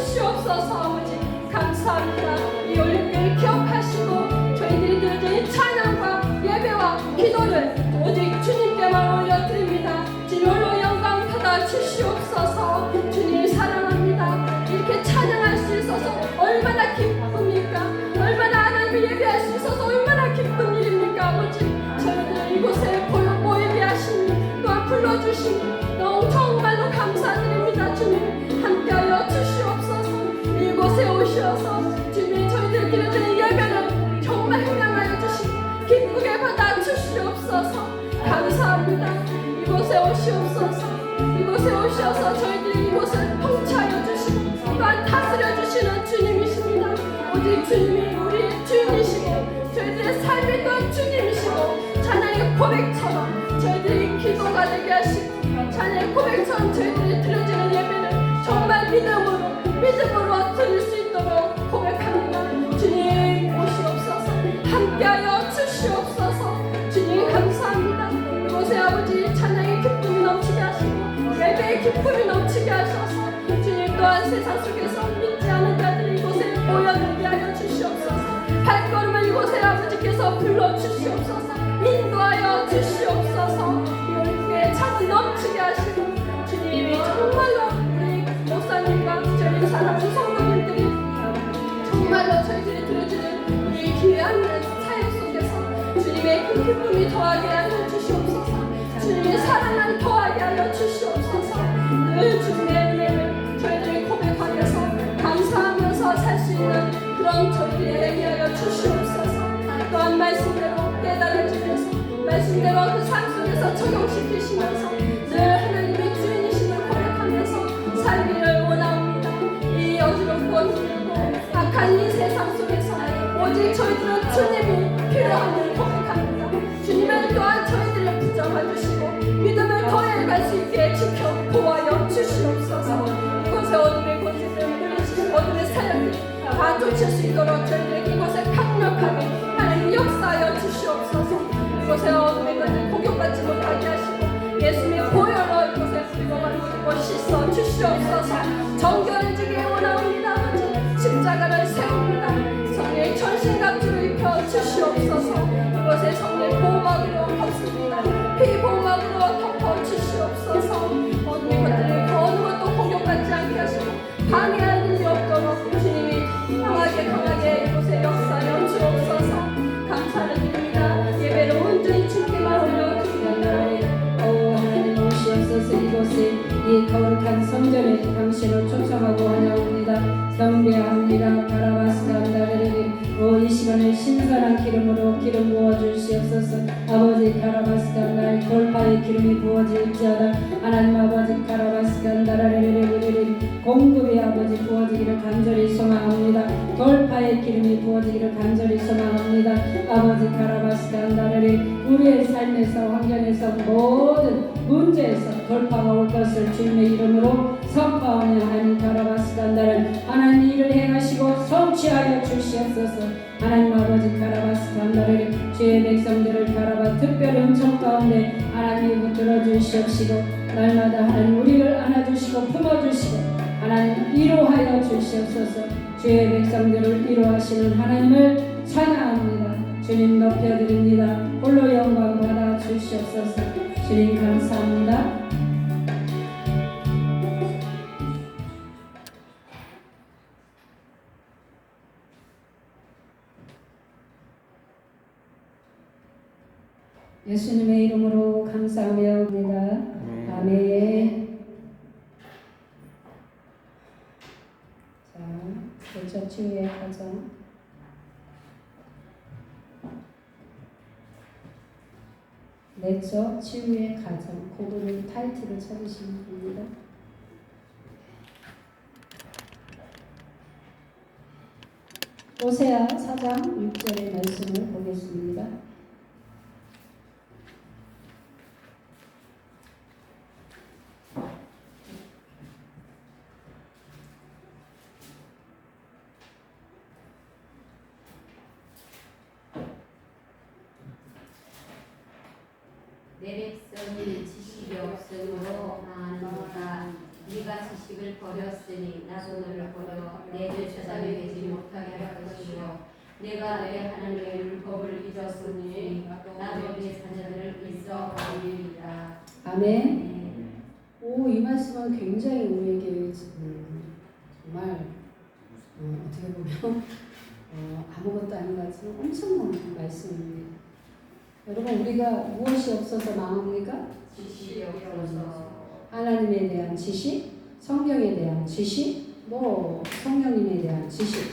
주시옵소서. 아버지 감사합니다. 이 올림픽을 기억하시고 저희들이 드려진 찬양과 예배와 기도를 오직 주님께만 올려드립니다. 주님으로 영광 받아 주시옵소서. 주님 사랑합니다. 이렇게 찬양할 수 있어서 얼마나 기쁩니까? 얼마나 하나님을 예배할 수 있어서 얼마나 기쁜 일입니까? 아버지 저희들 이곳에 모이게 하시니 또한 불러주시니 너무 정말로 감사드립니다. 주님 함께하여 주시옵소서. 이곳에 오셔서 주님 저희들 드려지는 예배를 정말 행하여 주시고 기쁘게 받아 주시옵소서. 감사합니다. 이곳에 오시옵소서. 이곳에 오셔서 저희들이 이곳을 통치하여 주시고 또한 다스려 주시는 주님이십니다. 오직 주님이 우리의 주인이시고 저희들의 삶이 또한 주님이시고 찬양의 고백처럼 저희들이 기도가 되게 하시고 찬양의 고백처럼 저희들이 드려지는 예배를 정말 믿음으로 드릴 수 있도록 고백합니다. 주님 오시옵소서. 함께하여 주시옵소서. 주님 감사합니다. 이곳에 아버지 찬양의 기쁨이 넘치게 하시고 예배의 기쁨이 넘치게 하셔서 주님 또한 세상 속에서 믿지 않은 자들이 이곳에 모여들게 하여 주시옵소서. 발걸음을 이곳에 아버지께서 불러주시옵소서. 인도하여 주시옵소서. 이 올림픽에 찬이 넘치게 하시고 주님이 정말로 우리 목사님과 저희 사랑하는 성도님들이 정말로 저희들이 들어주는 우리 귀한 사역 속에서 주님의 그 기쁨이 더하게 하여 주시옵소서. 주님의 사랑을 더하게 하여 주시옵소서. 늘 주님의 은혜를 저희들이 고백하면서 감사하면서 살 수 있는 그런 저희들이 되게 하여 주시옵소서. 또한 말씀대로 깨달아지면서 말씀대로 그 삶 속에서 적용시키시면서 늘 하나님의 주인이심을 고백하면서 살기를 원합니다. 이 어지럽고 힘들고 악한 이 세상 속에서 오직 저희들은 주님이 필요함을 고백합니다. 주님을 또한 저희들을 붙잡아 주시고 믿음을 더해갈 수 있게 지켜 보호하여 주시옵소서. 이곳에 어둠의 권세를 물리치시고 어둠의 사역들이 다 쫓을 수 있도록 저희들에게 이곳에 강력하게 하나님 역사하여 주시옵소서. 이곳에 어둠의 것을 공격받지 못하게 하시고 예수님의 보혈로 이곳에 불거버리고 씻어 주시옵소서. 정결해지게 원하옵니다. 아버지 십자가를 세웁니다. 성령의 전신갑주를 입혀 주시옵소서. 이곳에 성령의 보호막으로 덮습니다. 피보호막으로 덮어 주시옵소서. 어둠의 것들이 어느 것도 공격받지 않게 하시고 방해할 일이 없도록 주님이 강하게 이곳에 역사하여 주옵소서. 감사를 드립니다. 예배를 온전히 주님께만 올려드립니다. 하나님 오시옵소서. 이곳에 이 거룩한 성전에 당신을 초청하고 환영합니다. 경배합니다. 가라바스간다레레리 이 시간에 신선한 기름으로 기름 부어주시옵소서. 아버지 가라바스간다의 돌파의 기름이 부어질지어다. 하나님 아버지 가라바스간다레레레레레 공급의 아버지 부어지기를 간절히 소망합니다. 돌파의 기름이 부어지기를 간절히 소망합니다. 아버지 가라바스간다레레 우리의 삶에서 환경에서 모든 문제에서 돌파가 올 것을 주님의 이름으로 선포하오며 하나님 가라바스간다를 하나님 일을 행하시고 성취하여 주시옵소서. 하나님 아버지 가라바스간다를 주의 백성들을 가라바 특별히 은총 가운데 하나님이 붙들어 주시옵시고 날마다 하나님 우리를 안아주시고 품어주시고 하나님 위로하여 주시옵소서. 주의 백성들을 위로하시는 하나님을 찬양합니다. 주님 높여드립니다. 홀로 영광 받아 주시옵소서. 주님 감사합니다. 예수님의 이름으로 감사하며 옵니다. 아멘. 자, 내적 치유의 과정. 내적 치유의 과정. 그거를 타이틀을 찾으시면 됩니다. 오세아 4장 6절의 말씀을 보겠습니다. 내 백성이 지식이 없으므로 망하는도다. 네가 지식을 버렸으니 나도 너를 버려 내 제사장이 되지 못하게 할 것이요 내가 내 하나님의 율법을 잊었으니 나도 내 자녀들을 잊어버리리라. 아멘. 오, 이 말씀은 굉장히 우리에게 정말 어떻게 보면 아무것도 아닌 것 같지만 엄청난 말씀입니다. 여러분, 우리가 무엇이 없어서 망합니까? 지식이 없어서 하나님에 대한 지식, 성경에 대한 지식, 뭐 성령님에 대한 지식,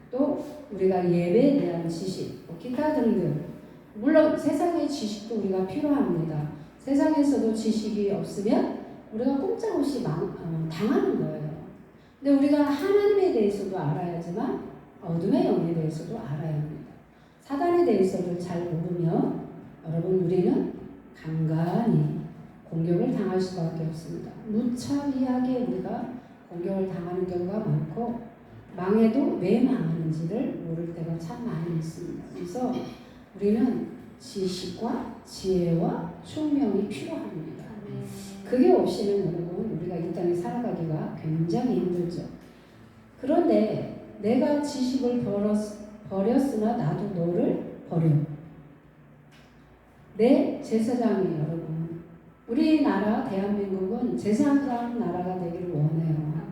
또 우리가 예배에 대한 지식, 기타 등등. 물론 세상의 지식도 우리가 필요합니다. 세상에서도 지식이 없으면 우리가 꼼짝없이 당하는 거예요. 근데 우리가 하나님에 대해서도 알아야지만 어둠의 영에 대해서도 알아야 합니다. 사단에 대해서도 잘 모르면 여러분 우리는 간간히 공격을 당할 수밖에 없습니다. 무차비하게 우리가 공격을 당하는 경우가 많고 망해도 왜 망하는지를 모를 때가 참 많이 있습니다. 그래서 우리는 지식과 지혜와 총명이 필요합니다. 그게 없이는 여러분 우리가 이 땅에 살아가기가 굉장히 힘들죠. 그런데 내가 지식을 버렸으나 나도 너를 버려. 내 제사장이 여러분 우리나라 대한민국은 제사장 나라가 되기를 원해요.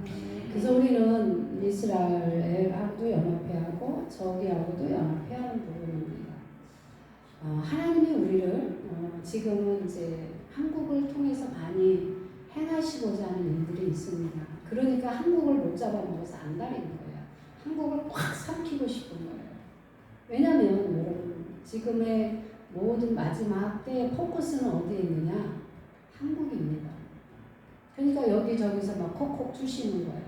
그래서 우리는 이스라엘하고도 연합해야 하고 저기하고도 연합해야 하는 부분입니다. 하나님이 우리를 지금은 이제 한국을 통해서 많이 행하시고자 하는 일들이 있습니다. 그러니까 한국을 못 잡아먹어서 안달인 거예요. 한국을 꽉 삼키고 싶은 거예요. 왜냐하면 여러분 지금의 모든 마지막 때의 포커스는 어디에 있느냐? 한국입니다. 그러니까 여기저기서 막 콕콕 주시는 거예요.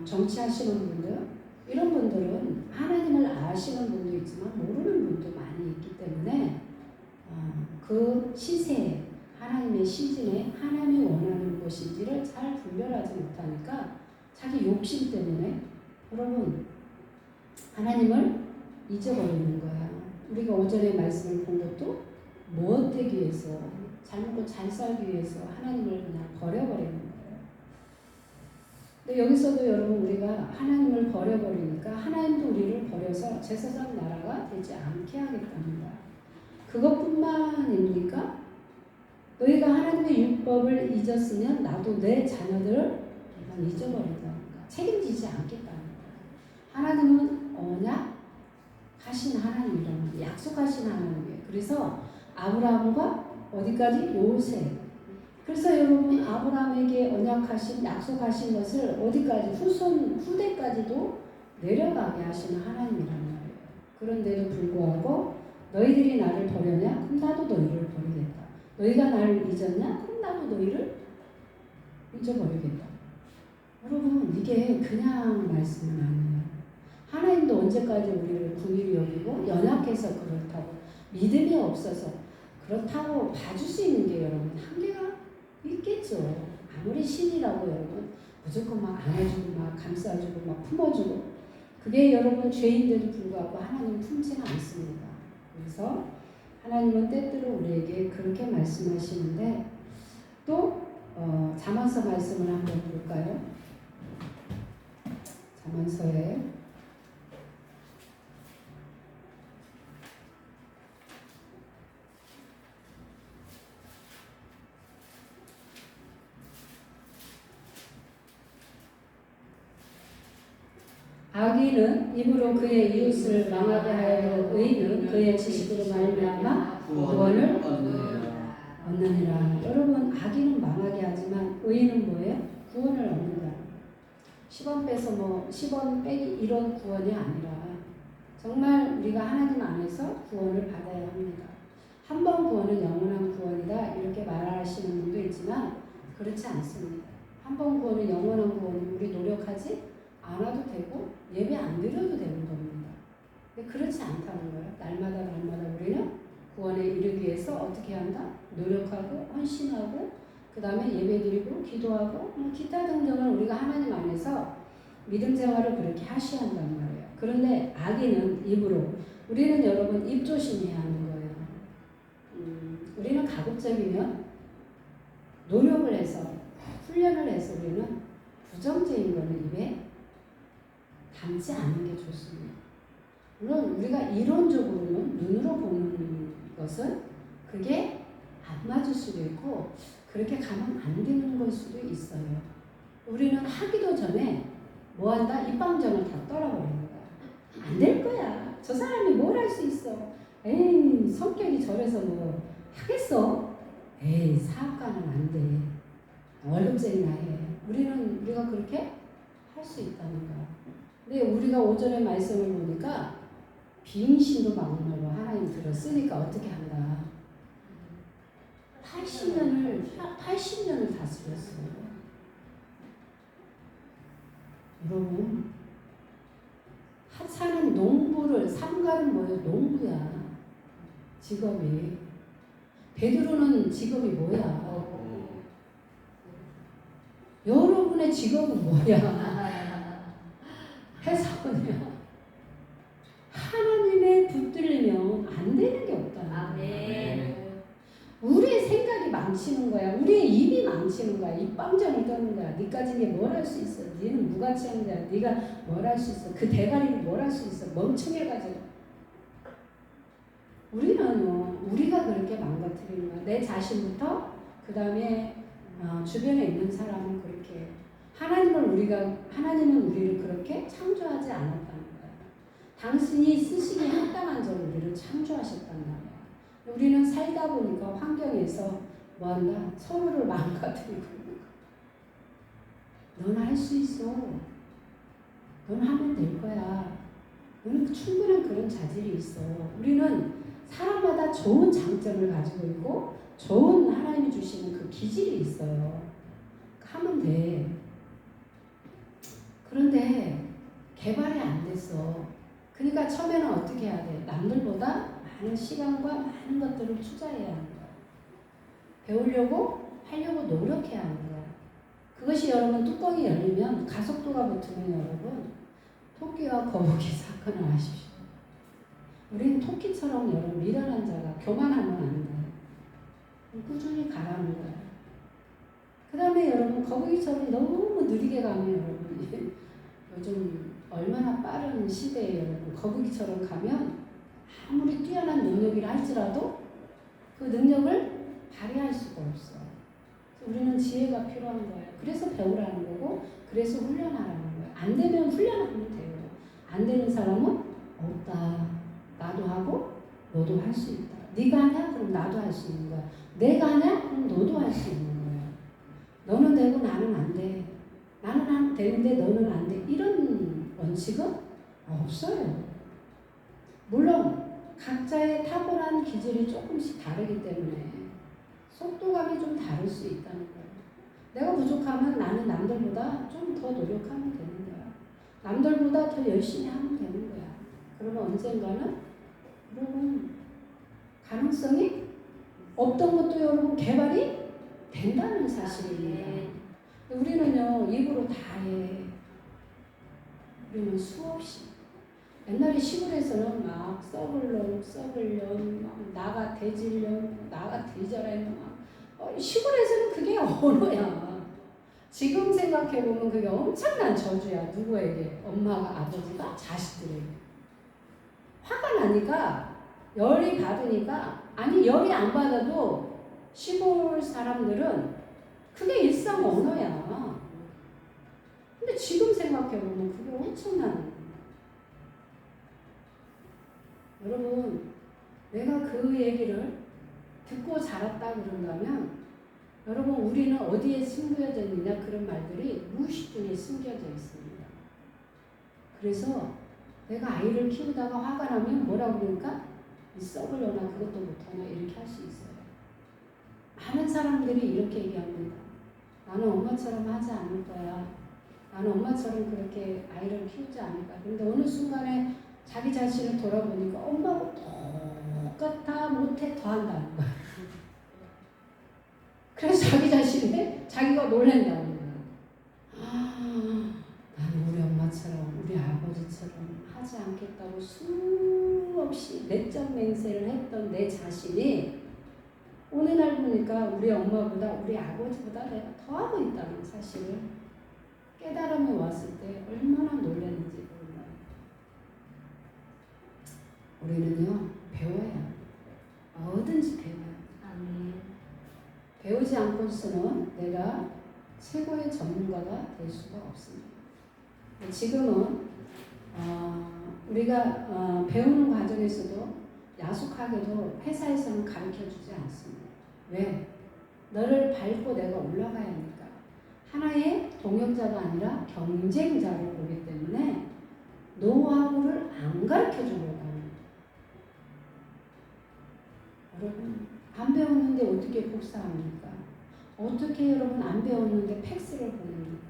정치하시는 분들, 이런 분들은 하나님을 아시는 분도 있지만 모르는 분도 많이 있기 때문에 그 시세에 하나님의 시즌에 하나님이 원하는 것인지를 잘 분별하지 못하니까 자기 욕심 때문에 여러분 하나님을 잊어버리는 거야. 우리가 오전에 말씀을 본 것도 무엇 되기 위해서 잘 먹고 잘 살기 위해서 하나님을 그냥 버려버리는 거예요. 근데 여기서도 여러분 우리가 하나님을 버려버리니까 하나님도 우리를 버려서 제사장 나라가 되지 않게 하겠답니다. 그것뿐만입니까? 너희가 하나님의 율법을 잊었으면 나도 내 자녀들을 잊어버린다. 책임지지 않겠다는 거예요. 하나님은 언약 하신 하나님이라는 약속하신 하나님이에요. 그래서 아브라함과 어디까지? 요셉. 그래서 여러분 아브라함에게 언약하신 약속하신 것을 어디까지? 후대까지도 내려가게 하시는 하나님이란 말이에요. 그런데도 불구하고 너희들이 나를 버렸냐? 그럼 나도 너희를 버리겠다. 너희가 나를 잊었냐? 그럼 나도 너희를 잊어버리겠다. 여러분 이게 그냥 말씀은 아니에요. 하나님도 언제까지 우리를 긍휼히 여기고 연약해서 그렇다고 믿음이 없어서 그렇다고 봐줄 수 있는 게 여러분 한계가 있겠죠. 아무리 신이라고 여러분 무조건 막 안아주고 막 감싸주고 막 품어주고 그게 여러분 죄인데도 불구하고 하나님 품지는 않습니다. 그래서 하나님은 때때로 우리에게 그렇게 말씀하시는데 또 잠언서 말씀을 한번 볼까요? 잠언서에 악인은 입으로 그의 이웃을 망하게 하여 의인은 그의 지식으로 말미암아 구원을 얻느니라. 여러분 악인은 망하게 하지만 의인은 뭐예요? 구원을 얻는다. 10원 빼서 10원 빼기 이런 구원이 아니라 정말 우리가 하나님 안에서 구원을 받아야 합니다. 한 번 구원은 영원한 구원이다 이렇게 말하시는 분도 있지만 그렇지 않습니다. 한 번 구원은 영원한 구원은 우리 노력하지 않아도 되고 예배 안 드려도 되는 겁니다. 근데 그렇지 않다는 거예요. 날마다 우리는 구원에 이르기 위해서 어떻게 한다? 노력하고 헌신하고 그 다음에 예배 드리고 기도하고 기타 등등을 우리가 하나님 안에서 믿음 생활을 그렇게 하셔야 한단 말이에요. 그런데 악인은 입으로 우리는 여러분 입 조심해야 하는 거예요. 우리는 가급적이면 노력을 해서 훈련을 해서 우리는 부정적인 거는 입에 담지 않는 게 좋습니다. 물론 우리가 이론적으로는 눈으로 보는 것은 그게 안 맞을 수도 있고 그렇게 가면 안 되는 걸 수도 있어요. 우리는 하기도 전에 뭐 한다? 입방정을 다 떨어버리는 거야. 안 될 거야. 저 사람이 뭘 할 수 있어. 에이 성격이 저래서 뭐 하겠어. 에이 사업가는 안 돼. 월급쟁이나 해. 우리가 그렇게 할 수 있다는 거야. 근데 우리가 오전에 말씀을 보니까 빙신도 막말로 하나님 들었으니까 어떻게 한다. 80년을 다스렸어요. 여러분 사는 농부를 삼가는 뭐예요? 농부야. 직업이. 베드로는 직업이 뭐야? 여러분의 직업은 뭐야? 회사원이야. 하나님의 붙들리면 안 되는 게 없다. 아멘. 우리의 생각이 망치는 거야. 우리의 입이 망치는 거야. 입방정을 떠는 거야. 니까지 뭘 할 수 있어? 니는 무가치한 자야. 니가 뭘 할 수 있어? 그 대가리를 뭘 할 수 있어? 멍청해가지고. 우리가 그렇게 망가뜨리는 거야. 내 자신부터 그 다음에 주변에 있는 사람은 그렇게 하나님은 우리를 그렇게 창조하지 않았다는 거야. 당신이 쓰시기에 합당한 자로 우리를 창조하셨단 말이야. 우리는 살다 보니까 환경에서 뭐한다? 서로를 망가뜨리고 있는 거야. 너는 할 수 있어. 너는 하면 될 거야. 너는 충분한 그런 자질이 있어. 우리는 사람마다 좋은 장점을 가지고 있고 좋은 하나님이 주시는 그 기질이 있어요. 하면 돼. 그런데 개발이 안 됐어. 그러니까 처음에는 어떻게 해야 돼? 남들보다 많은 시간과 많은 것들을 투자해야 하는 거야. 배우려고 하려고 노력해야 하는 거야. 그것이 여러분 뚜껑이 열리면 가속도가 붙으면 여러분 토끼와 거북이 사건을 아십시오. 우리는 토끼처럼 여러분 미련한 자가 교만하면 안 돼. 꾸준히 가라는 거야. 그 다음에 여러분 거북이처럼 너무 느리게 가면 여러분 요즘 얼마나 빠른 시대에 여러분 거북이처럼 가면 아무리 뛰어난 능력이라 할지라도 그 능력을 발휘할 수가 없어. 우리는 지혜가 필요한 거예요. 그래서 배우라는 거고 그래서 훈련하라는 거예요. 안 되면 훈련하면 돼요. 안 되는 사람은 없다. 나도 하고 너도 할 수 있다. 네가 하냐? 그럼 나도 할 수 있는 거야. 내가 하냐? 그럼 너도 할 수 있는 거야. 너는 되고 나는 안 돼. 나는 되는데 너는 안 돼. 이런 원칙은 없어요. 물론 각자의 타고난 기질이 조금씩 다르기 때문에 속도감이 좀 다를 수 있다는 거예요. 내가 부족하면 나는 남들보다 좀 더 노력하면 되는 거야. 남들보다 더 열심히 하면 되는 거야. 그러면 언젠가는 여러분 가능성이 없던 것도 여러분 개발이 된다는 사실입니다. 우리는요 입으로 다 해. 우리는 수없이 옛날에 시골에서는 막 썩을 놈, 막 나가 대질년, 나가 대절하는 시골에서는 그게 언어야. 지금 생각해보면 그게 엄청난 저주야. 누구에게? 엄마가, 아버지가, 자식들에게. 화가 나니까, 열이 받으니까, 아니 열이 안 받아도 시골 사람들은 그게 일상 언어야. 근데 지금 생각해보면 그게 엄청난 여러분, 내가 그 얘기를 듣고 자랐다 그런다면 여러분 우리는 어디에 숨겨져 있느냐 그런 말들이 무의식 중에 숨겨져 있습니다. 그래서 내가 아이를 키우다가 화가 나면 뭐라고 그러니까 이 썩으려나 그것도 못하나 이렇게 할 수 있어요. 많은 사람들이 이렇게 얘기합니다. 나는 엄마처럼 하지 않을 거야. 나는 엄마처럼 그렇게 아이를 키우지 않을 거야. 그런데 어느 순간에 자기 자신을 돌아보니까 엄마하고 똑같아 못해 더 한다는 거야. 그래서 자기 자신에 자기가 놀란다는 거야. 나는 우리 엄마처럼 우리 아버지처럼 하지 않겠다고 수없이 내적 맹세를 했던 내 자신이 어느 날 보니까 우리 엄마보다 우리 아버지보다 내가 더 하고 있다는 사실을 깨달음이 왔을 때 얼마나 놀랐는지 몰라요. 우리는요 배워야 해요. 뭐든지 배워야 해요. 아멘. 배우지 않고서는 내가 최고의 전문가가 될 수가 없습니다. 지금은 우리가 배우는 과정에서도 야속하게도 회사에서는 가르쳐주지 않습니다. 왜? 너를 밟고 내가 올라가야 하니까. 하나의 동역자가 아니라 경쟁자로 보기 때문에 노하우를 안 가르쳐주려고 합니다. 여러분 안 배웠는데 어떻게 복사합니까? 어떻게 여러분 안 배웠는데 팩스를 보냅니까?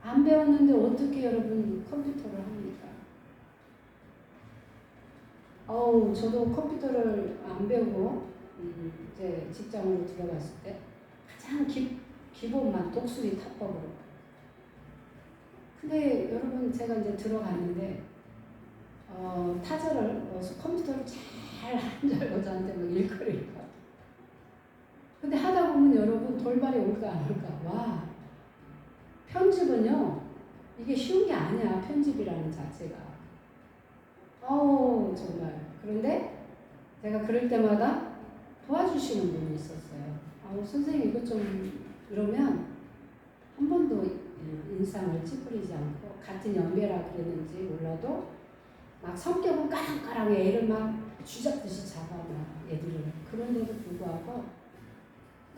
안 배웠는데 어떻게 여러분 컴퓨터를 합니까? 저도 컴퓨터를 안 배우고 이제 직장으로 들어갔을 때 가장 기본만 독수리 타법으로. 근데 여러분 제가 이제 들어갔는데 타자를 컴퓨터를 잘 안 줄 알고 저한테 막 일거리를 하고. 근데 하다 보면 여러분 돌발이 올까 안 올까. 와, 편집은요 이게 쉬운 게 아니야. 편집이라는 자체가. 정말. 그런데 제가 그럴 때마다 도와주시는 분이 있었어요. 선생님 이것 좀 이러면 한 번도 인상을 찌푸리지 않고 같은 연배라 그랬는지 몰라도 막 성격은 까랑까랑 애를 막 쥐잡듯이 잡아 막 애들을. 그런데도 불구하고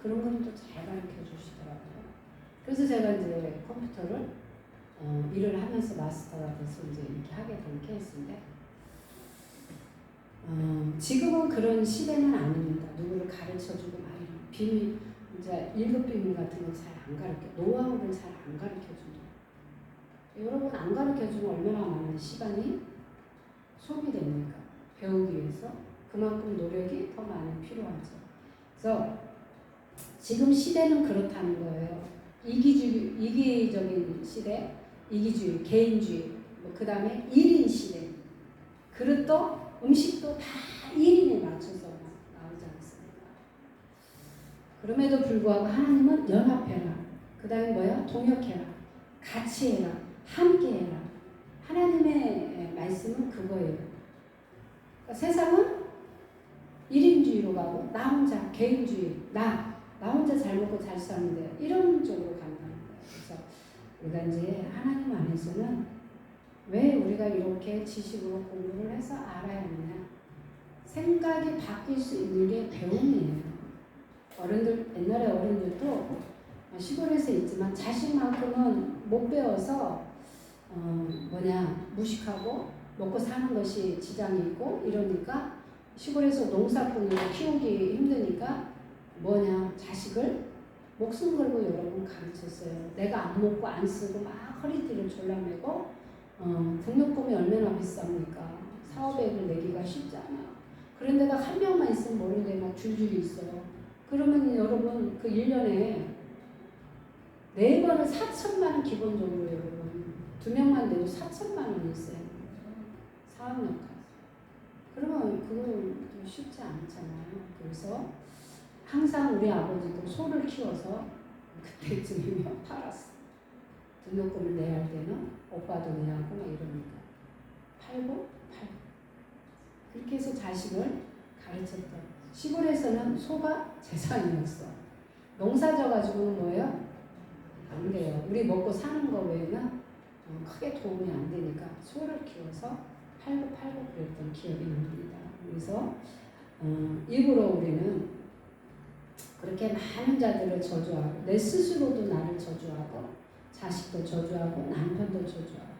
그런 건 또 잘 가르쳐 주시더라고요. 그래서 제가 이제 컴퓨터를 일을 하면서 마스터가 돼서 이제 이렇게 하게 된 케이스인데 지금은 그런 시대는 아닙니다. 누구를 가르쳐주고 막 이런 비밀, 이제 1급 비밀 같은 건 잘 안 가르쳐, 노하우를 잘 안 가르쳐 준다. 여러분 안 가르쳐 주면 얼마나 많은 시간이 소비됩니까? 배우기 위해서 그만큼 노력이 더 많이 필요하죠. 그래서 지금 시대는 그렇다는 거예요. 이기적인 시대, 이기주의, 개인주의, 그 다음에 1인 시대. 그릇도 음식도 다 1인에 맞춰서 나오지 않습니까? 그럼에도 불구하고 하나님은 연합해라. 그 다음에 뭐야? 동역해라. 같이 해라. 함께 해라. 하나님의 말씀은 그거예요. 그러니까 세상은 1인주의로 가고 나 혼자 개인주의, 나 혼자 잘 먹고 잘 사는데 이런 쪽으로 간다는 거예요. 그래서 우리가 이제 하나님 안에서는 왜 우리가 이렇게 지식으로 공부를 해서 알아야 하느냐? 생각이 바뀔 수 있는 게 배움이에요. 옛날에 어른들도 시골에서 있지만 자식만큼은 못 배워서 무식하고 먹고 사는 것이 지장이 있고 이러니까 시골에서 농사꾼으로 키우기 힘드니까 자식을 목숨 걸고 여러분 가르쳤어요. 내가 안 먹고 안 쓰고 막 허리띠를 졸라매고 등록금이 얼마나 비쌉니까? 사업액을 내기가 쉽지 않아요. 그런 데가 한 명만 있으면 모르는데 막 줄줄이 있어요. 그러면 여러분 그 1년에 4번을 4천만 원 기본적으로 여러분 2명만 내도 4천만 원이 있어요. 사업력까지. 그러면 그건 좀 쉽지 않잖아요. 그래서 항상 우리 아버지도 소를 키워서 그때쯤이면 팔았어. 등록금을 내야 할 때는 오빠도 내야 하고 막 이러니까 팔고 그렇게 해서 자식을 가르쳤다. 시골에서는 소가 재산이었어. 농사 져가지고는 뭐예요? 안 돼요. 우리 먹고 사는 거 외에는 크게 도움이 안 되니까 소를 키워서 팔고 그랬던 기억이 납니다. 그래서 일부러 우리는 그렇게 많은 자들을 저주하고 내 스스로도 나를 저주하고 자식도 저주하고 남편도 저주하고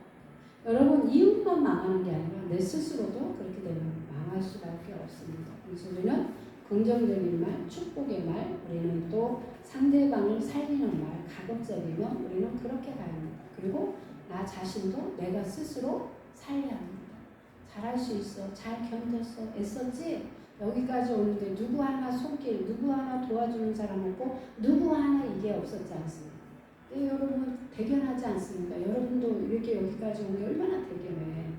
여러분 이웃만 망하는 게 아니라 내 스스로도 그렇게 되면 망할 수밖에 없습니다. 그래서 우리는 긍정적인 말, 축복의 말, 우리는 또 상대방을 살리는 말, 가급적이면 우리는 그렇게 가야 합니다. 그리고 나 자신도 내가 스스로 살려야 합니다. 잘할 수 있어, 잘 견뎠어, 애썼지? 여기까지 오는데 누구 하나 손길, 누구 하나 도와주는 사람 없고 누구 하나 이게 없었지 않습니까? 여러분 대견하지 않습니까? 여러분도 이렇게 여기까지 온 게 얼마나 대견해.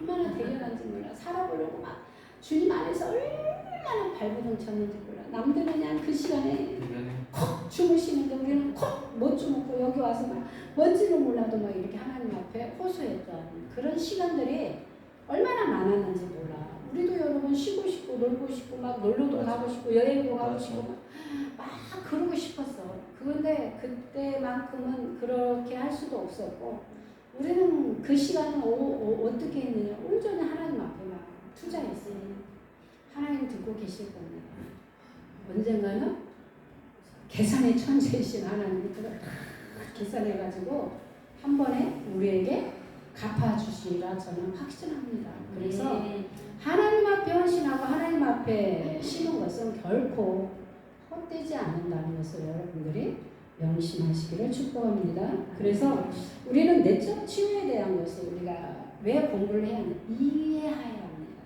얼마나 대견한지 몰라. 살아보려고 막 주님 안에서 얼마나 얼마나 발버둥 쳤는지 몰라. 남들은 그냥 그 시간에 콕 주무시는데 우리는 콕 못 주무고 여기 와서 막 뭔지는 몰라도 막 이렇게 하나님 앞에 호소했던 그런 시간들이 얼마나 많았는지 몰라. 우리도 여러분 쉬고 싶고 놀고 싶고 막 놀러도 가고 싶고 여행도 가고 싶고 막 그러고 싶었어. 그런데 그때만큼은 그렇게 할 수도 없었고 우리는 그 시간은 어떻게 했느냐. 온전히 하나님 앞에만 투자했으니 하나님 듣고 계실 겁니다. 언젠가는 계산의 천재이신 하나님이 그걸 다 계산해가지고 한 번에 우리에게 갚아주시리라 저는 확신합니다. 그래서 하나님 앞에 헌신하고 하나님 앞에 심은 것은 결코 헛되지 않는다는 것을 여러분들이 명심하시기를 축복합니다. 그래서 우리는 내적 치유에 대한 것을 우리가 왜 공부를 해야 하냐? 이해해야 합니다.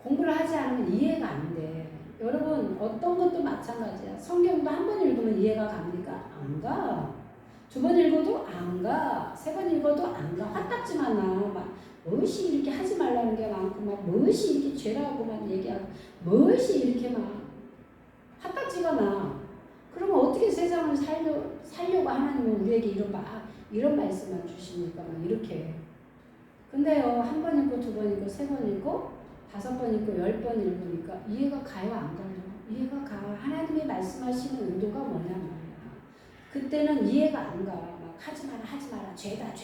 공부를 하지 않으면 이해가 안 돼. 여러분 어떤 것도 마찬가지야. 성경도 한 번 읽으면 이해가 갑니까? 안 가. 두 번 읽어도 안 가. 세 번 읽어도 안 가. 화딱지만 나. 막 무엇이 이렇게 하지 말라는 게 많고 막 무엇이 이렇게 죄라고만 얘기하고 무엇이 이렇게 막 화딱지가 나. 그러면 어떻게 세상을 살려고 하나님은 우리에게 이런 말씀만 주십니까? 막 이렇게. 근데요 한 번 읽고 두 번 읽고 세 번 읽고 5번 읽고 10번 읽으니까 이해가 가요 안 가요? 이해가 가. 하나님이 말씀하시는 의도가 뭐냐 말이야. 그때는 이해가 안 가. 막 하지 마라 죄다 막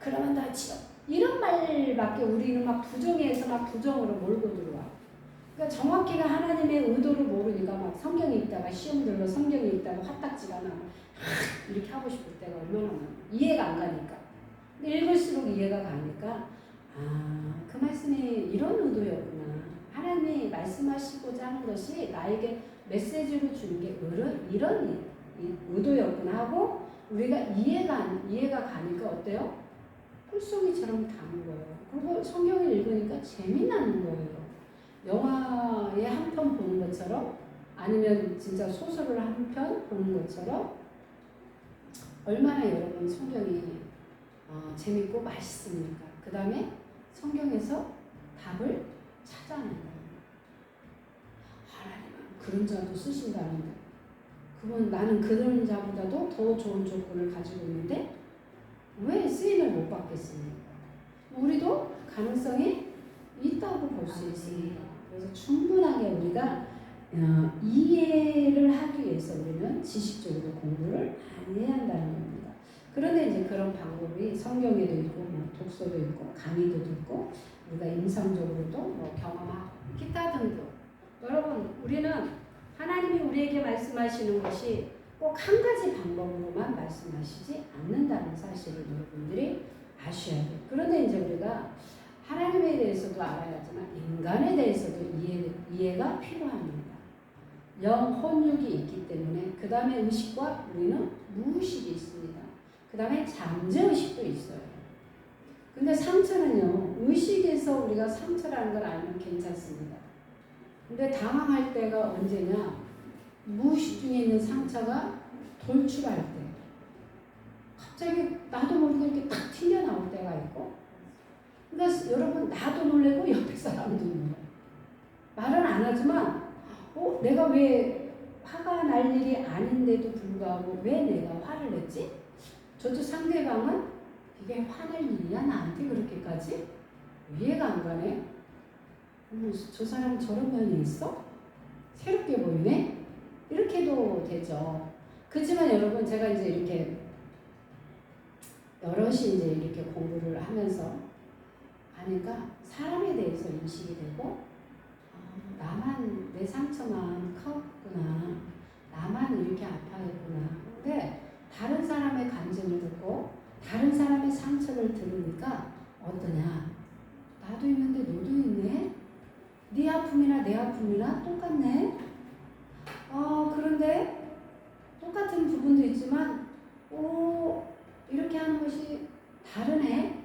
그러면 다 지옥 이런 말밖에 우리는 막 부정해서 막 부정으로 몰고 들어와. 그러니까 정확히가 하나님의 의도를 모르니까 막 성경에 있다가 시험 들러 성경에 있다가 화딱지가 나 이렇게 하고 싶을 때가 얼마나 많아. 이해가 안 가니까. 근데 읽을수록 이해가 가니까 그 말씀이 이런 의도였구나. 하나님이 말씀하시고자 하는 것이 나에게 메시지로 주는 게 이런 의도였구나 하고 우리가 이해가 가니까 어때요? 꿀송이처럼 가는 거예요. 그리고 성경을 읽으니까 재미나는 거예요. 영화의 한 편 보는 것처럼 아니면 진짜 소설을 한 편 보는 것처럼 얼마나 여러분 성경이 재밌고 맛있습니까? 그 다음에 성경에서 답을 찾아낸다. 하나님은 그런 자도 쓰신다는데 그건 나는 그런 자보다도 더 좋은 조건을 가지고 있는데 왜 쓰임을 못 받겠습니까? 우리도 가능성이 있다고 볼 수 있습니다. 그래서 충분하게 우리가 이해를 하기 위해서 우리는 지식적으로 공부를 많이 해야 한다는 겁니다. 그런데 이제 그런 방법이 성경에도 있고 뭐 독서도 있고 강의도 듣고 우리가 임상적으로도 뭐 경험하고 기타 등등. 여러분 우리는 하나님이 우리에게 말씀하시는 것이 꼭 한 가지 방법으로만 말씀하시지 않는다는 사실을 여러분들이 아셔야 돼요. 그런데 이제 우리가 하나님에 대해서도 알아야지만 인간에 대해서도 이해가 필요합니다. 영, 혼육이 있기 때문에 그 다음에 의식과 우리는 무의식이 있습니다. 그 다음에 잠재의식도 있어요. 근데 상처는요 의식에서 우리가 상처라는 걸 알면 괜찮습니다. 근데 당황할 때가 언제냐? 무의식 중에 있는 상처가 돌출할 때 갑자기 나도 모르게 이렇게 탁 튕겨나올 때가 있고 그러니까 여러분 나도 놀래고 옆에 사람도 놀라요. 말은 안 하지만 내가 왜 화가 날 일이 아닌데도 불구하고 왜 내가 화를 냈지? 저도 상대방은 이게 화낼 일이야 나한테 그렇게까지? 이해가 안 가네. 저 사람 저런 면이 있어? 새롭게 보이네? 이렇게도 되죠. 그렇지만 여러분 제가 이제 이렇게 여럿이 이제 이렇게 공부를 하면서 하니까 사람에 대해서 인식이 되고 나만 내 상처만 컸구나. 나만 이렇게 아파했구나. 근데 다른 사람의 감정을 듣고 다른 사람의 상처를 들으니까 어떠냐? 나도 있는데 너도 있네? 네 아픔이나 내 아픔이나 똑같네? 그런데 똑같은 부분도 있지만 이렇게 하는 것이 다르네?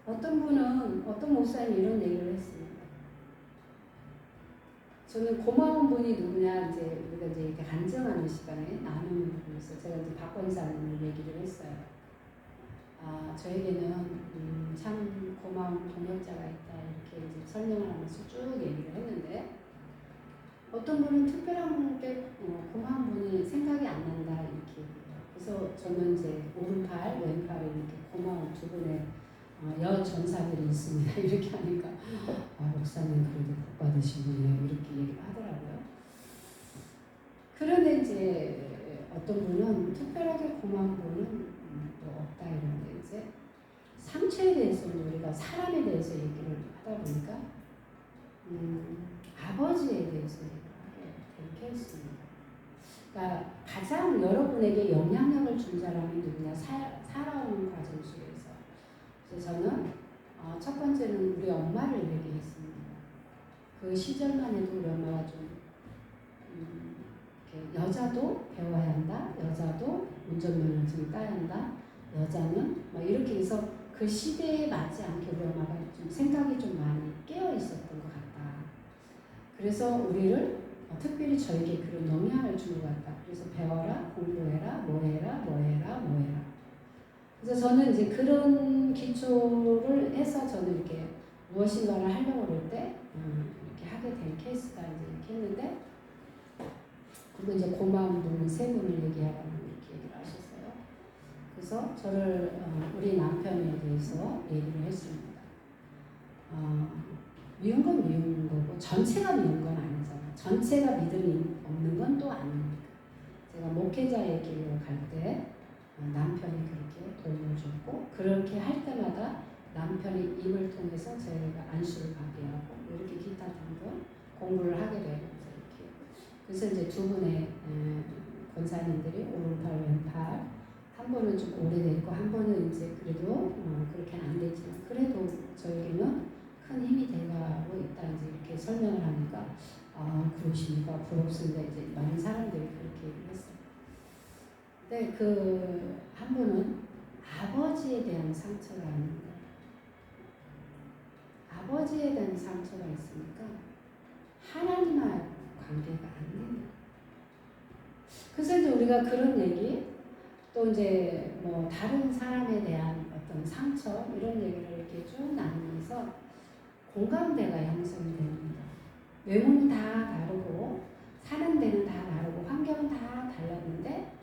어떤 목사님이 이런 얘기를 했습니다. 저는 고마운 분이 누구냐 이제 우리가 이제 이렇게 간증하는 시간에 나누는 부분에서 제가 이제 박 권사님을 얘기를 했어요. 저에게는 참 고마운 동역자가 있다 이렇게 이제 설명을 하면서 쭉 얘기를 했는데 어떤 분은 특별한 분께 고마운 분이 생각이 안 난다 이렇게 얘기해요. 그래서 저는 이제 오른팔 왼팔에 이렇게 고마운 두 분의 여전사들이 있습니다. 이렇게 하니까 목사님 그래도 복 받으신 분이에요 이렇게 얘기를 하더라고요. 그런데 이제 어떤 분은 특별하게 고마운 분은 또 없다 이런데 이제 상처에 대해서 우리가 사람에 대해서 얘기를 하다 보니까 아버지에 대해서 얘기를 하게 된 케이스입니다. 그러니까 가장 여러분에게 영향력을 준 사람이 누구냐 살아오는 과정 속에서 그래서 저는 첫 번째는 우리 엄마를 얘기했습니다. 그 시절만 해도 우리 엄마가 좀 여자도 배워야 한다. 여자도 운전면허증 따야 한다. 여자는 막 이렇게 해서 그 시대에 맞지 않게 우리 엄마가 좀 생각이 좀 많이 깨어 있었던 것 같다. 그래서 우리를 특별히 저에게 그런 영향을 준 것 같다. 그래서 배워라, 공부해라, 뭐 해라. 그래서 저는 이제 그런 기초를 해서 저는 이렇게 무엇인가를 하려고 그럴 때 이렇게 하게 된 케이스가 이제 이렇게 했는데 그리고 이제 고마운 분 세 분을 얘기하라고 이렇게 얘기를 하셨어요. 그래서 저를 우리 남편에 대해서 얘기를 했습니다. 미운 건 미운 거고 전체가 미운 건 아니잖아. 전체가 믿음이 없는 건 또 아닙니다. 제가 목회자의 길을 갈 때 남편이 그렇게 도움을 줬고 그렇게 할 때마다 남편이 입을 통해서 저희가 안수를 받게 하고 이렇게 기타 등등 공부를 하게 되고 그래서 이제 두 분의 권사님들이 오른팔 왼팔 한 번은 좀 오래됐고 한 번은 이제 그래도 그렇게는 안 됐지만 그래도 저에게는 큰 힘이 돼가고 있다 이제 이렇게 설명을 하니까 그러십니까 부럽습니다 이제 많은 사람들이 그렇게 얘기를 했어요. 근데 그 한 분은 아버지에 대한 상처가 있는 거예요. 아버지에 대한 상처가 있으니까 하나님과 관계가 안 된다. 그래서 이제 우리가 그런 얘기 또 이제 뭐 다른 사람에 대한 어떤 상처 이런 얘기를 이렇게 쭉 나누면서 공감대가 형성이 됩니다. 외모는 다 다르고 사는 데는 다 다르고 환경은 다 달랐는데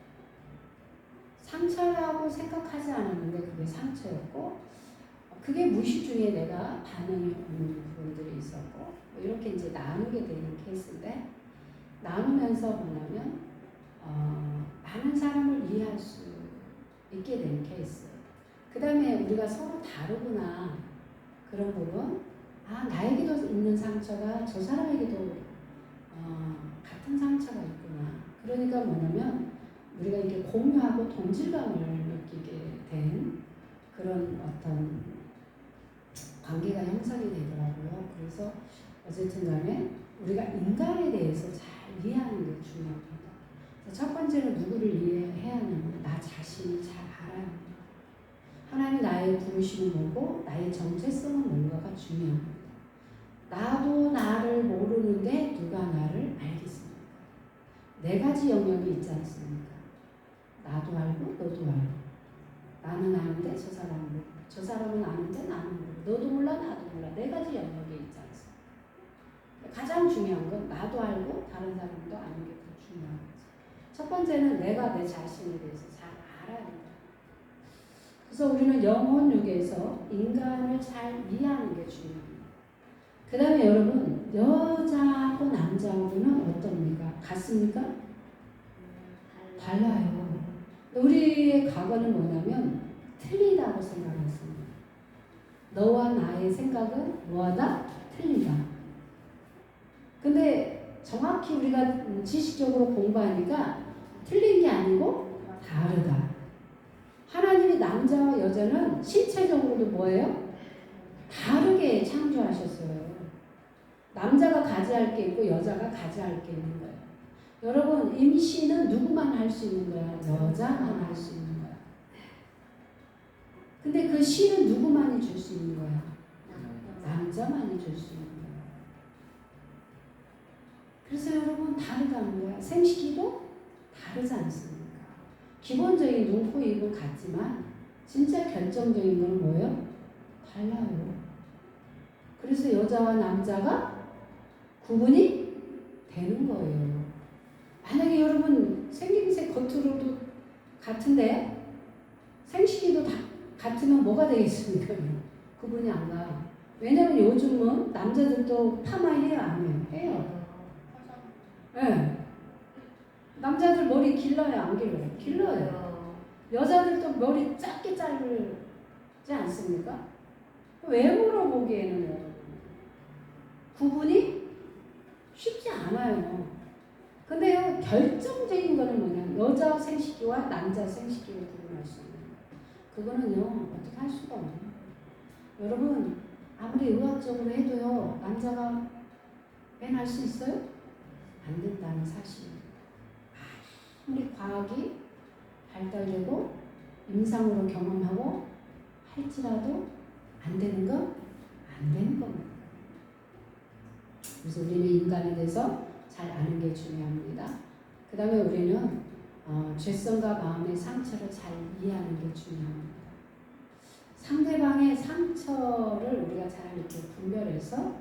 상처라고 생각하지 않았는데 그게 상처였고 그게 무의식 중에 내가 반응이 오는 부분들이 있었고 뭐 이렇게 이제 나누게 되는 케이스인데 나누면서 뭐냐면 많은 사람을 이해할 수 있게 되는 케이스. 그 다음에 우리가 서로 다르구나 그런 부분 나에게도 있는 상처가 저 사람에게도 같은 상처가 있구나. 그러니까 뭐냐면 우리가 이게 공유하고 동질감을 느끼게 된 그런 어떤 관계가 형성이 되더라고요. 그래서 어쨌든 간에 우리가 인간에 대해서 잘 이해하는 게 중요합니다. 첫 번째는 누구를 이해해야 하냐면 나 자신을 잘 알아야 합니다. 하나님 나의 부르심은 뭐고 나의 정체성은 뭔가가 중요합니다. 나도 나를 모르는데 누가 나를 알겠습니까? 네 가지 영역이 있지 않습니까? 나도 알고 너도 알고 나는 아는데 저 사람은 모르고 저 사람은 아는데 나는 모르고 너도 몰라 나도 몰라 네 가지 영역이 있지 않습니까? 가장 중요한 건 나도 알고 다른 사람도 아는 게 더 중요한 거죠. 첫 번째는 내가 내 자신에 대해서 잘 알아야 한다. 그래서 우리는 영혼육에서 인간을 잘 이해하는 게 중요합니다. 그 다음에 여러분 여자하고 남자하고는 어떻습니까? 같습니까? 달라요. 우리의 과거는 뭐냐면 틀리다고 생각했습니다. 너와 나의 생각은 뭐하다? 틀리다. 근데 정확히 우리가 지식적으로 공부하니까 틀린 게 아니고 다르다. 하나님이 남자와 여자는 신체적으로도 뭐예요? 다르게 창조하셨어요. 남자가 가지할 게 있고 여자가 가지할 게 있는 거예요. 여러분 임신은 누구만 할 수 있는 거야? 여자만 할 수 있는 거야. 근데 그 씨는 누구만이 줄 수 있는 거야? 남자만이 줄 수 있는 거야. 그래서 여러분 다르다는 거야. 생식기도 다르지 않습니까? 기본적인 농포입은 같지만 진짜 결정적인 건 뭐예요? 달라요. 그래서 여자와 남자가 구분이 되는 거예요. 만약에 여러분 생김새 겉으로도 같은데 생식기도 다 같으면 뭐가 되겠습니까? 구분이 안 가. 왜냐면 요즘은 남자들도 파마해요, 안 해요? 해요. 네. 남자들 머리 길러요, 안 길러요? 길러요. 여자들도 머리 짧게 자르지 않습니까? 외모로 보기에는 구분이 쉽지 않아요. 근데요, 결정적인 거는 뭐냐면 여자 생식기와 남자 생식기를 구분할 수 있는 거예요. 그거는요, 어떻게 할 수가 없어요. 여러분, 아무리 의학적으로 해도요, 남자가 빼낼 수 있어요? 안 된다는 사실입니다. 아무리 과학이 발달되고 임상으로 경험하고 할지라도 안 되는 건 안 되는 겁니다. 그래서 우리는 인간에 대해서 잘 아는 게 중요합니다. 그 다음에 우리는 죄성과 마음의 상처를 잘 이해하는 게 중요합니다. 상대방의 상처를 우리가 잘 이렇게 분별해서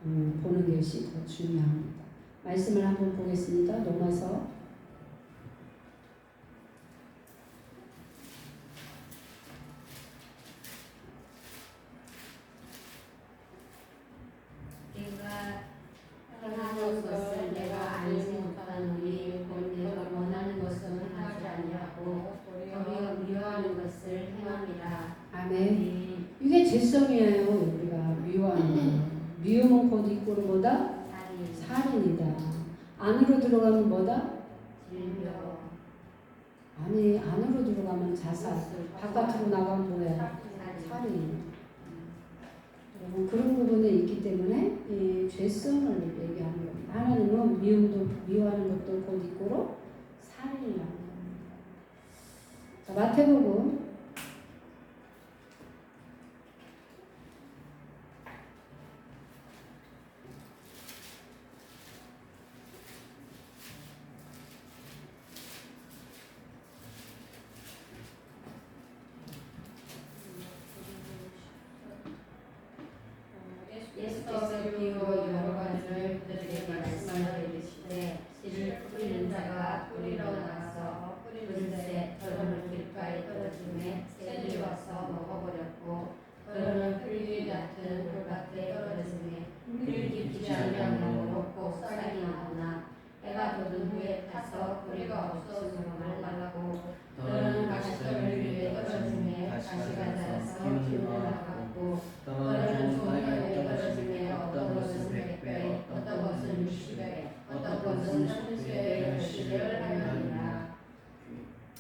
보는 것이 더 중요합니다. 말씀을 한번 보겠습니다. 로마서 행하는 것을 내가 알지 못하노니 곧 내가 원하는 것은 하지 아니하고 도리어 미워하는 것을 행함이라. 아멘. 이게 죄성이에요. 우리가 미워하는 거. 미움은 곧 이꼬르 뭐다? 살인이다. 안으로 들어가면 뭐다? 질병. 아니, 안으로 들어가면 자살. 바깥으로 나가면 뭐야? 살인. 여러분, 그런 부분에 있기 때문에 이 죄성을 얘기하는 겁니다. 하나님은 미움도 미워하는 것도 곧 이꼬르 살인이라는 겁니다. 자, 마태복음 '예수께서 비유로 여러 가지를 그들에게 말씀하여 이르시되 씨를 뿌리는 자가 뿌리러 나가서 뿌리는데 더러는 길가에 떨어지매 새들이 와서 먹어버렸고 더러는 풀기 같은 돌밭에 떨어지매 뿌리 깊지 아니하므로 먹고 싹이 나거나 해가 돋은 후에 타서 뿌리가 없어지므로 말라고 더러는 가시떨 위에 떨어지매 가시가 자라서 기울어 나갔고 더러는 좋은 땅에 떨어지매 어떤 것은 100배 어떤 것은 60배 어떤 것은 30배의 결실을 하느니라.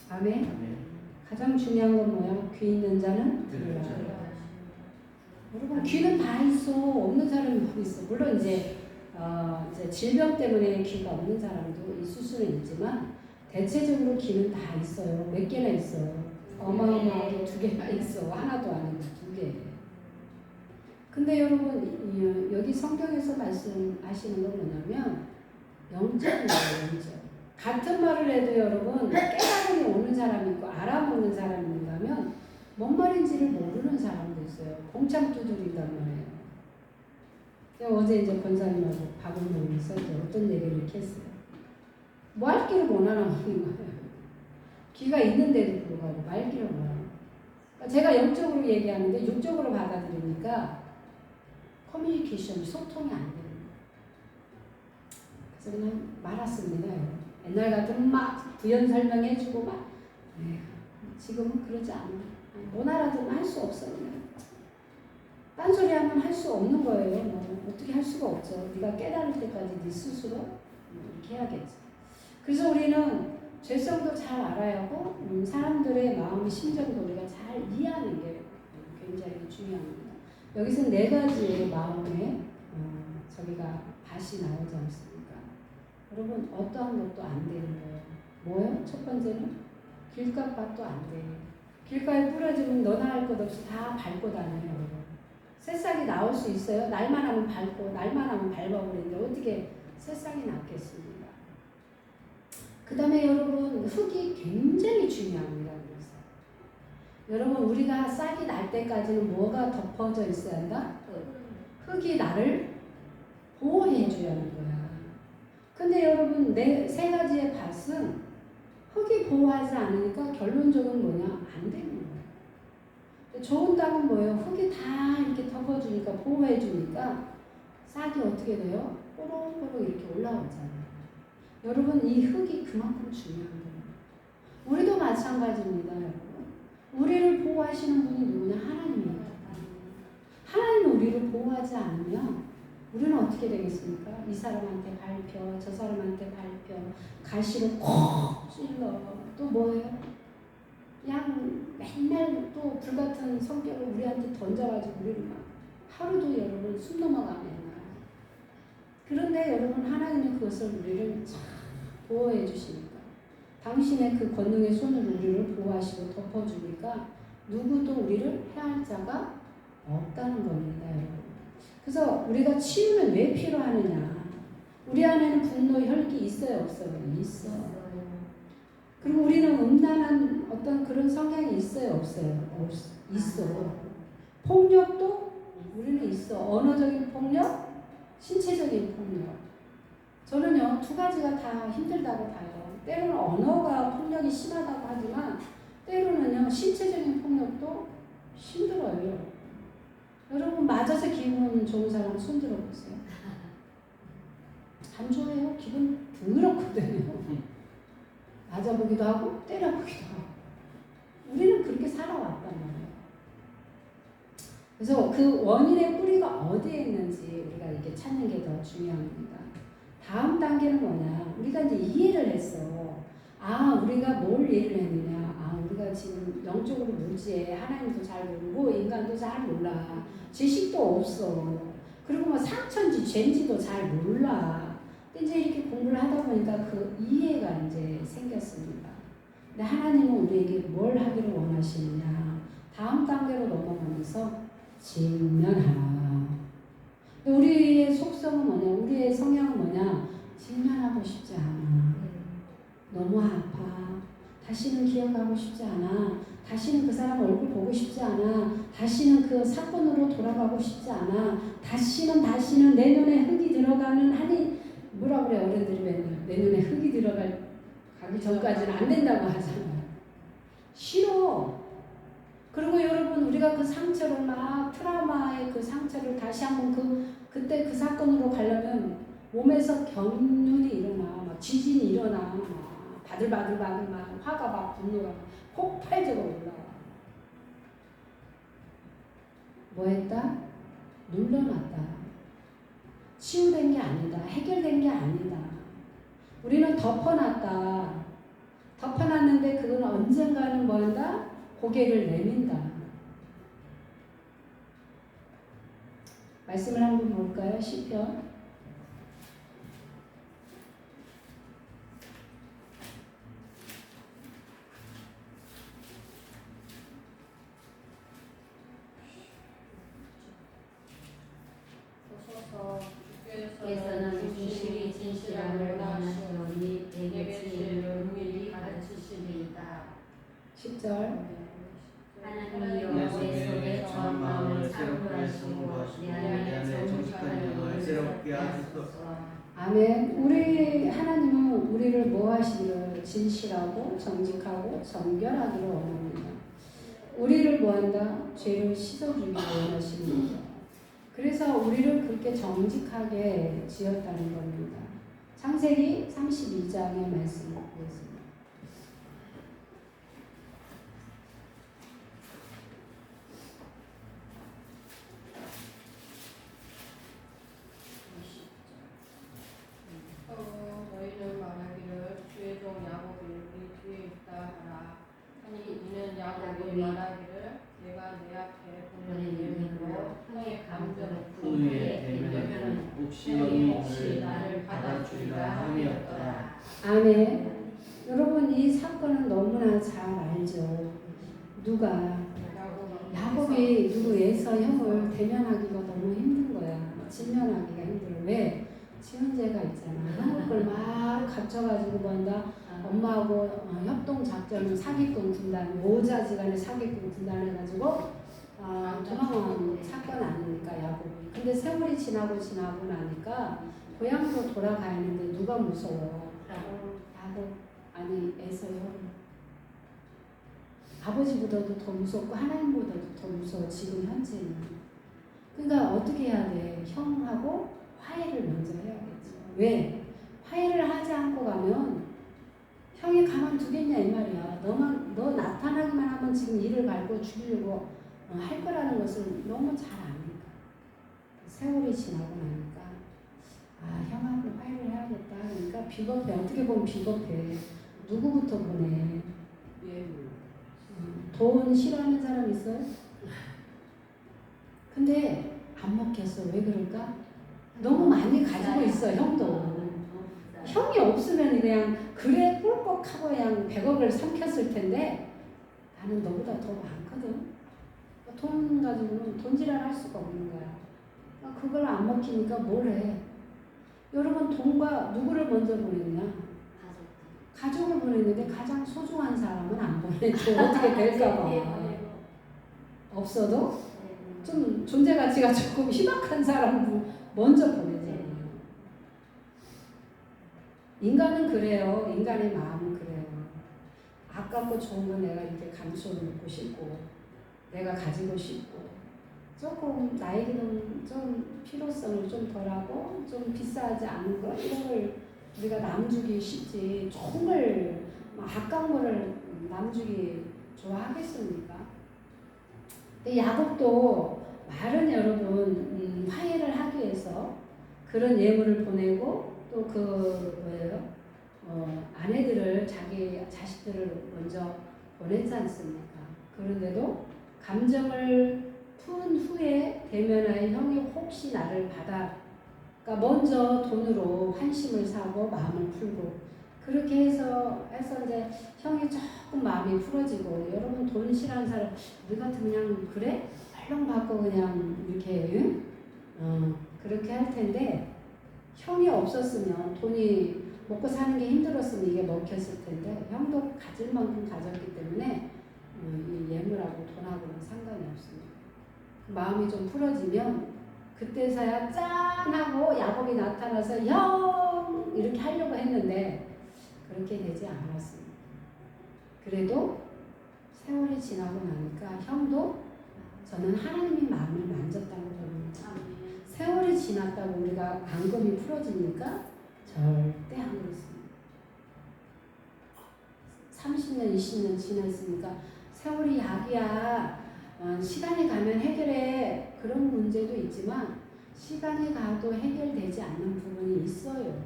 아멘. 가장 중요한 건 뭐야? 귀 있는 자는 들으라. 여러분, 귀는 다 있어. 없는 사람이 뭐 있어. 물론 이제 질병 때문에 귀가 없는 사람도 있을 수는 있지만 대체적으로 귀는 다 있어요. 몇 개나 있어요. 어마어마하게 2개나 있어. 하나도 아니고 2개. 근데 여러분, 여기 성경에서 말씀하시는 건 뭐냐면 영적이에요. 영적. 같은 말을 해도 여러분 깨달음이 오는 사람이 있고 알아보는 사람이 있는가 하면 뭔 말인지를 모르는 사람도 있어요. 공참 두드린단 말이에요. 제가 어제 이제 권사님하고 밥을 먹으면서 어떤 얘기를 이렇게 했어요. 뭐 할 길을 못 알아보는 거예요. 귀가 있는데도 불구하고 말 길을 못 알아보는 거예요. 제가 영적으로 얘기하는데 육적으로 받아들이니까 커뮤니케이션, 소통이 안 돼요. 그래서 그냥 말았습니다. 옛날 같으면 막 부연 설명해주고 막 지금은 그러지 않아요. 못 알아들으면 할 수 없어요. 딴소리 하면 할 수 없는 거예요. 어떻게 할 수가 없죠. 네가 깨달을 때까지 네 스스로 이렇게 해야겠죠. 그래서 우리는 죄성도 잘 알아야 하고 사람들의 마음, 심정도 우리가 잘 이해하는 게 굉장히 중요합니다. 여기서 4가지의 마음에 저기가 밭이 나오지 않습니까? 여러분, 어떠한 것도 안 되는 거예요. 뭐예요? 첫 번째는 길가밭도 안 돼요. 길가에 뿌려지면 너나 할 것 없이 다 밟고 다녀요. 여러분. 새싹이 나올 수 있어요? 날만 하면 밟고 날만 하면 밟아버리는데 어떻게 새싹이 났겠습니까? 그 다음에 여러분, 흙이 굉장히 중요합니다. 그래서 여러분 우리가 싹이 날 때까지는 뭐가 덮어져 있어야 한다? 흙이 나를 보호해 줘야 하는 거야. 근데 여러분 내 세 가지의 밭은 흙이 보호하지 않으니까 결론적으로 뭐냐? 안 되는 거야. 좋은 땅은 뭐예요? 흙이 다 이렇게 덮어주니까 보호해 주니까 싹이 어떻게 돼요? 뽀록뽀록 이렇게 올라오잖아요. 여러분 이 흙이 그만큼 중요한 거예요. 우리도 마찬가지입니다. 여러분. 우리를 보호하시는 분이 누구냐? 하나님입니다. 하나님이 우리를 보호하지 않으면 우리는 어떻게 되겠습니까? 이 사람한테 밟혀, 저 사람한테 밟혀, 가시로 콕 찔러. 또 뭐예요? 그냥 맨날 또 불같은 성격을 우리한테 던져가지고 우리를 막 하루도 여러분 숨 넘어가면 그런데 여러분 하나님이 그것을 우리를 참 보호해 주시니까 당신의 그 권능의 손으로 우리를 보호하시고 덮어주니까 누구도 우리를 해할 자가 없다는 겁니다, 여러분. 그래서 우리가 치유는 왜 필요하느냐? 우리 안에는 분노, 혈기 있어요, 없어요? 있어. 그리고 우리는 음란한 어떤 그런 성향이 있어요, 없어요? 있어. 폭력도 우리는 있어. 언어적인 폭력, 신체적인 폭력. 저는요, 두 가지가 다 힘들다고 봐요. 때로는 언어가 폭력이 심하다고 하지만 때로는요, 신체적인 폭력도 힘들어요. 여러분 맞아서 기분 좋은 사람 손 들어보세요. 안 좋아요. 기분 더럽거든요. 맞아보기도 하고 때려보기도 하고. 우리는 그렇게 살아왔단 말이에요. 그래서 그 원인의 뿌리가 어디에 있는지 우리가 이렇게 찾는 게 더 중요합니다. 다음 단계는 뭐냐? 우리가 이제 이해를 했어. 아, 우리가 뭘 이해를 했느냐? 아, 우리가 지금 영적으로 무지해. 하나님도 잘 모르고 인간도 잘 몰라. 지식도 없어. 그리고 뭐 상처인지 죄인지도 잘 몰라. 근데 이제 이렇게 공부를 하다 보니까 그 이해가 이제 생겼습니다. 근데 하나님은 우리에게 뭘 하기를 원하시느냐? 다음 단계로 넘어가면서 직면하라. 우리의 속성은 뭐냐? 우리의 성향은 뭐냐? 직면하고 싶지 않아. 너무 아파. 다시는 기억하고 싶지 않아. 다시는 그 사람 얼굴 보고 싶지 않아. 다시는 그 사건으로 돌아가고 싶지 않아. 다시는 내 눈에 흙이 들어가는 하니 뭐라 그래 어른들이 맨날 내 눈에 흙이 가기 전까지는 안 된다고 하잖아요. 싫어. 그리고 여러분 우리가 그 상처를 막 트라우마의 그 상처를 다시 한번 그때 그 사건으로 가려면 몸에서 경련이 일어나, 막 지진이 일어나, 막 바들바들 막 화가 막 분노가 막 폭발적으로 올라와. 뭐 했다? 눌러놨다. 치유된 게 아니다. 해결된 게 아니다. 우리는 덮어놨다. 덮어놨는데 그건 언젠가는 뭐 한다? 고개를 내민다. 말씀을 한번 볼까요? 시편 '께서는 진실이 진실함을 원하시오니 내게 진리를 미리 가르치시리이다. 10절 하나님이여 내 속에 정한 마음을 창조하시고 내 안에 정직한 영을 새롭게 하소서. 아멘. 우리 하나님은 우리를 뭐 하시기를 진실하고 정직하고 정결하기를 원합니다. 우리를 뭐 한다? 죄를 씻어주기를 원하십니다. 그래서 우리를 그렇게 정직하게 지었다는 겁니다. 창세기 32장의 말씀을 보겠습니다. 너희는 말하기를 주의 종 야곱이 우리 뒤에 있다 하라. 아니 이는 야곱이 말하기를 내가 내 앞에 보낸 예물로 형의 감정을 후에 되면 혹시 너희 나를 받아주리라 함이었더라. 아멘. 여러분 이 사건은 너무나 잘 알죠. 누가 야곱이 누구 에서 형을 대면하기가 너무 힘든 거야. 직면하기가 힘들어. 왜? 지은 죄가 있잖아. 형을 막 갇혀가지고 뭔가 엄마하고 협동 작전은 사기꾼 분단, 모자지간에 사기꾼 분단해가지고 도망온 사건 아닙니까 야곱이. 근데 세월이 지나고 나니까 고향으로 돌아가는데 누가 무서워? 야곱 아니 에서요. 아버지보다도 더 무섭고 하나님보다도 더 무서워 지금 현재는. 그러니까 어떻게 해야 돼? 형하고 화해를 먼저 해야겠죠. 왜? 화해를 하지 않고 가면 형이 가만두겠냐 이 말이야. 너 나타나기만 하면 지금 이를 밟고 죽이려고 할 거라는 것을 너무 잘 아니까. 세월이 지나고 나니까 형하고 화해를 해야겠다. 그러니까 비겁해. 어떻게 보면 비겁해. 누구부터 보내? 돈 싫어하는 사람 있어요? 근데 안 먹겠어. 왜 그럴까? 너무 많이 가지고 있어 형도. 형이 없으면 그냥 그래 꿀꺽하고 그냥 100억을 삼켰을 텐데 나는 너보다 더 많거든. 돈 가지고는 돈질환 할 수가 없는 거야. 그걸 안 먹히니까 뭘 해? 여러분 돈과 누구를 먼저 보냈냐? 가족을 보냈는데 가장 소중한 사람은 안 보내죠. 어떻게 될까 봐. 없어도 좀 존재 가치가 조금 희박한 사람을 먼저 보내잖아요. 인간은 그래요. 인간의 마음은 그래요. 아깝고 좋은 건 내가 이렇게 감수를 먹고 싶고 내가 가지고 싶고 조금 나에게는 좀 필요성을 좀 덜하고 좀 비싸지 않은 거 이런 걸 우리가 남주기 쉽지 좋은 걸 아까운 거를 남주기 좋아하겠습니까? 근데 야곱도 말은 여러분 화해를 하기 위해서 그런 예물을 보내고 또 아내들을 자기 자식들을 먼저 보냈지 않습니까? 그런데도 감정을 푼 후에 대면하여 형이 혹시 나를 그러니까 먼저 돈으로 환심을 사고 마음을 풀고 그렇게 해서 이제 형이 조금 마음이 풀어지고 여러분 돈 싫어하는 사람 우리 같으면 그냥 그래? 얼른 받고 그냥 이렇게 그렇게 할 텐데 형이 없었으면 돈이 먹고 사는 게 힘들었으면 이게 먹혔을 텐데 형도 가질 만큼 가졌기 때문에 이 예물하고 돈하고는 상관이 없습니다. 마음이 좀 풀어지면 그때서야 짠 하고 야곱이 나타나서 형 이렇게 하려고 했는데 그렇게 되지 않았습니다. 그래도 세월이 지나고 나니까 형도 저는 하나님의 마음을 만졌다고 봅니다. 세월이 지났다고 우리가 앙금이 풀어지니까 절대 안 그렇습니다. 30년, 20년 지났으니까 세월이 약이야. 시간이 가면 해결해. 그런 문제도 있지만 시간이 가도 해결되지 않는 부분이 있어요.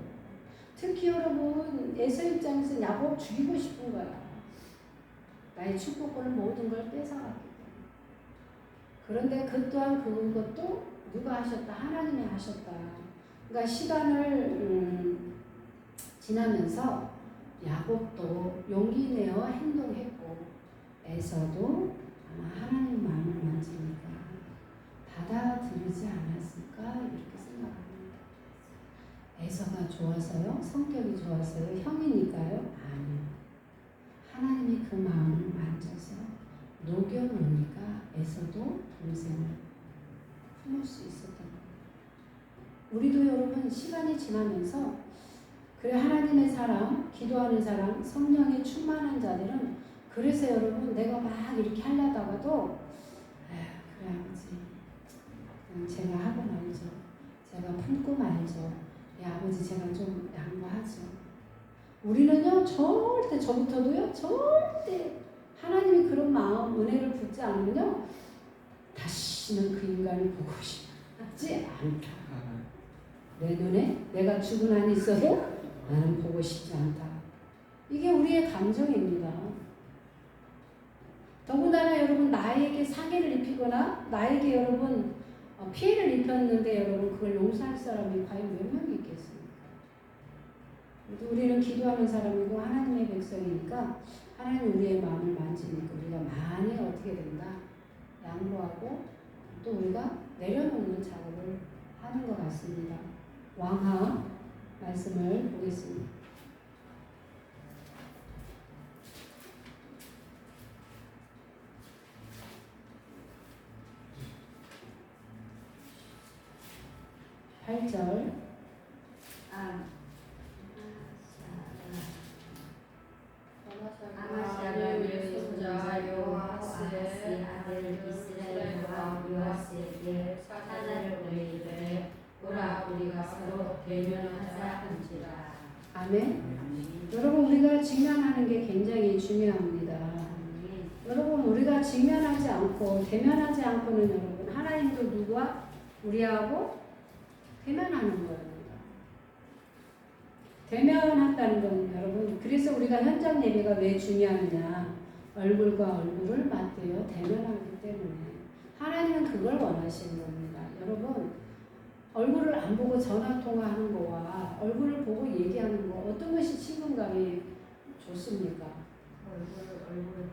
특히 여러분 에서 입장에서 야곱 죽이고 싶은 거야. 나의 축복권을 모든 걸 뺏어갔기 때문에. 그런데 그 또한 그것도 누가 하셨다? 하나님이 하셨다. 그러니까 시간을 지나면서 야곱도 용기 내어 행동했고 에서도 아마 하나님 마음을 만지니까 받아들이지 않았을까 이렇게 생각합니다. 에서가 좋아서요? 성격이 좋아서요? 형이니까요? 아니요. 하나님이 그 마음을 만져서 녹여놓으니까 에서도 동생을 품을 수 있었던 거예요. 우리도 여러분 시간이 지나면서 그래 하나님의 사람, 기도하는 사람, 성령에 충만한 자들은 그래서 여러분 내가 막 이렇게 하려다가도 그래 아버지 그냥 제가 하고 말죠. 제가 품고 말죠. 아버지 제가 좀 양보하죠. 우리는요 절대 저부터도요 절대 하나님이 그런 마음 은혜를 붓지 않으면요 다시는 그 인간을 보고 싶지 않다. 내 눈에 내가 죽은 한이 있어도 나는 보고 싶지 않다. 이게 우리의 감정입니다. 더군다나 여러분 나에게 상해를 입히거나 나에게 여러분 피해를 입혔는데 여러분 그걸 용서할 사람이 과연 몇 명이 있겠습니까? 우리는 기도하는 사람이고 하나님의 백성이니까 하나님 우리의 마음을 만지니까 우리가 많이 어떻게 된다? 양보하고 또 우리가 내려놓는 작업을 하는 것 같습니다. 왕하 말씀을 보겠습니다. 8절. 아마시아의 손자 요아스의 아들 이스라엘 왕 요아스에게 사자를 보내기를 보라 우리가 서로 대면하자 한지라. 아멘. 여러분 우리가 직면하는 게 굉장히 중요합니다. 여러분 우리가 직면하지 않고 대면하지 않고는 여러분 하나님도 누구와 우리하고 대면하는 거예요. 대면한다는 건 여러분 그래서 우리가 현장 예배가 왜 중요하느냐 얼굴과 얼굴을 맞대어 대면하기 때문에 하나님은 그걸 원하시는 겁니다. 여러분 얼굴을 안 보고 전화 통화하는 거와 얼굴을 보고 얘기하는 거 어떤 것이 친근감이 좋습니까?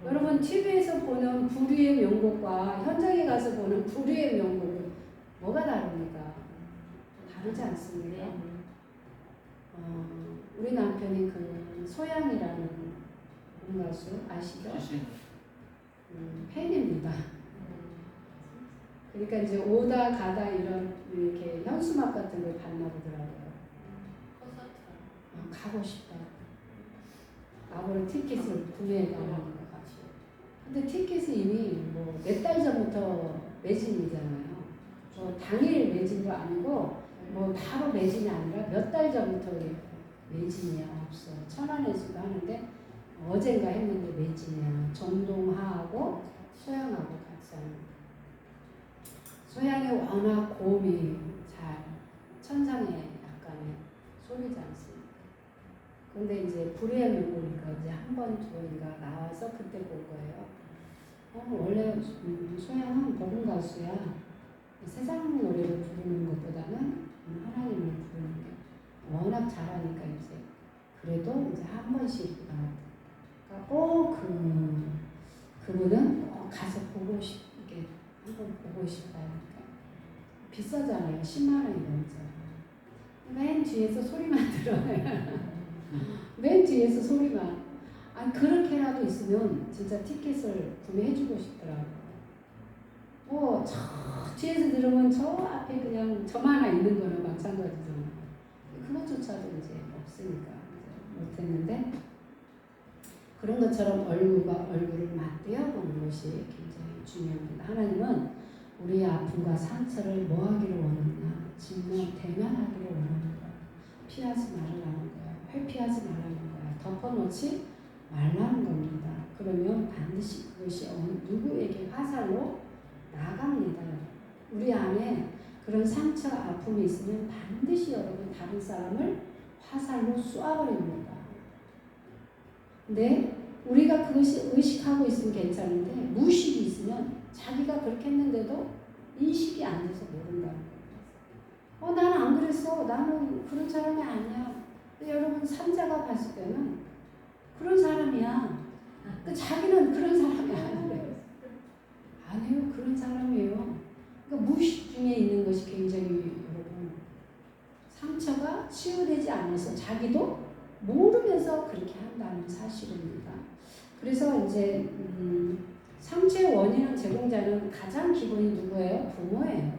여러분 TV에서 보는 불의의 명곡과 현장에 가서 보는 불의의 명곡은 뭐가 다릅니까? 다르지 않습니까? 우리 남편이 그 소양이라는 가수 아시죠? 팬입니다. 그러니까 이제 오다 가다 이런 이렇게 현수막 같은 걸 봤나 보더라고요. 가고 싶다. 아무리 티켓을 구매해 가는 것 같이. 근데 티켓이 이미 뭐 몇 달 전부터 매진이잖아요. 당일 매진도 아니고 뭐 바로 매진이 아니라 몇 달 전부터 매진이야 없어. 천안에서도 하는데 어젠가 했는데 매진이야. 정동하하고 소양하고 같이 하는 거. 소양이 워낙 고음이 잘 천상의 약간의 소리지 않습니까? 근데 이제 불의의 명곡이니까 이제 한 번 두 번인가 나와서 그때 본 거예요. 원래 소양은 복음 가수야. 세상 노래를 부르는 것보다는 하나님을 부르는 게 워낙 잘하니까 이제 그래도 이제 한 번씩 나왔다. 그러니까 그분은 가서 보고 싶게 한번 보고 싶다니까. 비싸잖아요. 10만 원이 넘잖아요. 맨 뒤에서 소리만 들어요. 맨 뒤에서 소리만. 그렇게라도 있으면 진짜 티켓을 구매해주고 싶더라고요. 저 뒤에서 들으면 저 앞에 그냥 저만 하나 있는 거는 마찬가지잖아요. 그것조차도 이제 없으니까 이제 못했는데 그런 것처럼 얼굴과 얼굴을 맞대어 보는 것이 굉장히 중요합니다. 하나님은 우리의 아픔과 상처를 뭐 하기를 원하느냐? 직면 대면하기를 원하는 거야. 피하지 말라는 거야. 회피하지 말라는 거야. 덮어놓지 말라는 겁니다. 그러면 반드시 그것이 누구에게 화살로 나갑니다. 우리 안에 그런 상처, 아픔이 있으면 반드시 여러분 다른 사람을 화살로 쏘아버립니다. 근데 우리가 그것이 의식하고 있으면 괜찮은데 무의식이 있으면 자기가 그렇게 했는데도 인식이 안 돼서 모른다는 거예요. 나는 안 그랬어. 나는 그런 사람이 아니야. 근데 여러분 삼자가 봤을 때는 그런 사람이야. 자기는 그런 사람이 아니에요. 아니에요. 그런 사람이에요. 그러니까 무의식 중에 있는 것이 굉장히 여러분 상처가 치유되지 않아서 자기도 모르면서 그렇게 한다는 사실입니다. 그래서 이제 상처의 원인을 제공자는 가장 기본이 누구예요? 부모예요.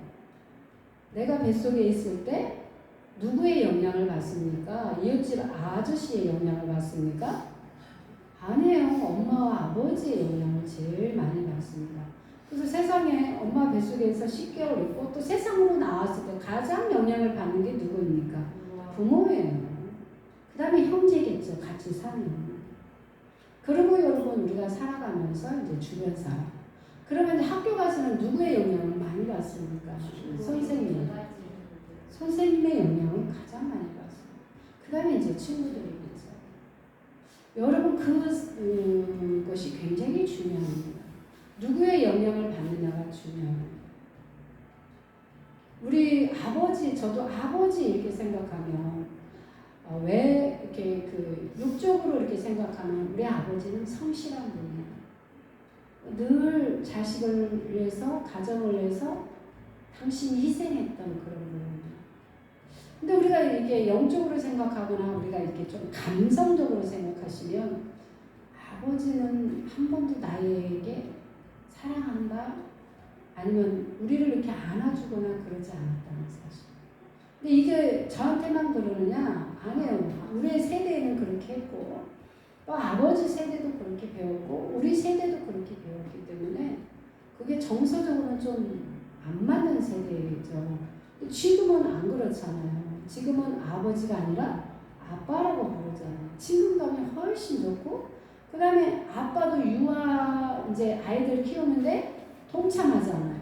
내가 뱃속에 있을 때 누구의 영향을 받습니까? 이웃집 아저씨의 영향을 받습니까? 아니에요. 엄마와 아버지의 영향을 제일 많이 받습니다. 그래서 세상에 엄마 뱃속에서 10개월 있고 또 세상으로 나왔을 때 가장 영향을 받는 게 누구입니까? 부모예요. 그 다음에 형제겠죠. 같이 사는. 그리고 여러분 우리가 살아가면서 이제 주변 사람. 그러면 이제 학교 가서는 누구의 영향을 많이 받습니까? 선생님. 선생님의 영향을 가장 많이 받습니다. 그 다음에 이제 친구들이겠죠. 여러분 그것이 굉장히 중요합니다. 누구의 영향을 받느냐가 중요합니다. 우리 아버지, 저도 아버지 이렇게 생각하면 왜 이렇게 그 육적으로 이렇게 생각하면 우리 아버지는 성실한 분이에요. 늘 자식을 위해서 가정을 위해서 당신이 희생했던 그런 분입니다. 근데 우리가 이렇게 영적으로 생각하거나 우리가 이렇게 좀 감성적으로 생각하시면 아버지는 한 번도 나에게 사랑한다 아니면 우리를 이렇게 안아주거나 그러지 않았다는 사실. 근데 이게 저한테만 그러느냐? 아니에요. 우리 세대에는 그렇게 했고 또 아버지 세대도 그렇게 배웠고 우리 세대도 그렇게 배웠기 때문에 그게 정서적으로는 좀 안 맞는 세대죠. 지금은 안 그렇잖아요. 지금은 아버지가 아니라 아빠라고 부르잖아요. 친근감이 훨씬 좋고 그 다음에 아빠도 유아 이제 아이들 키우는데 동참하잖아요.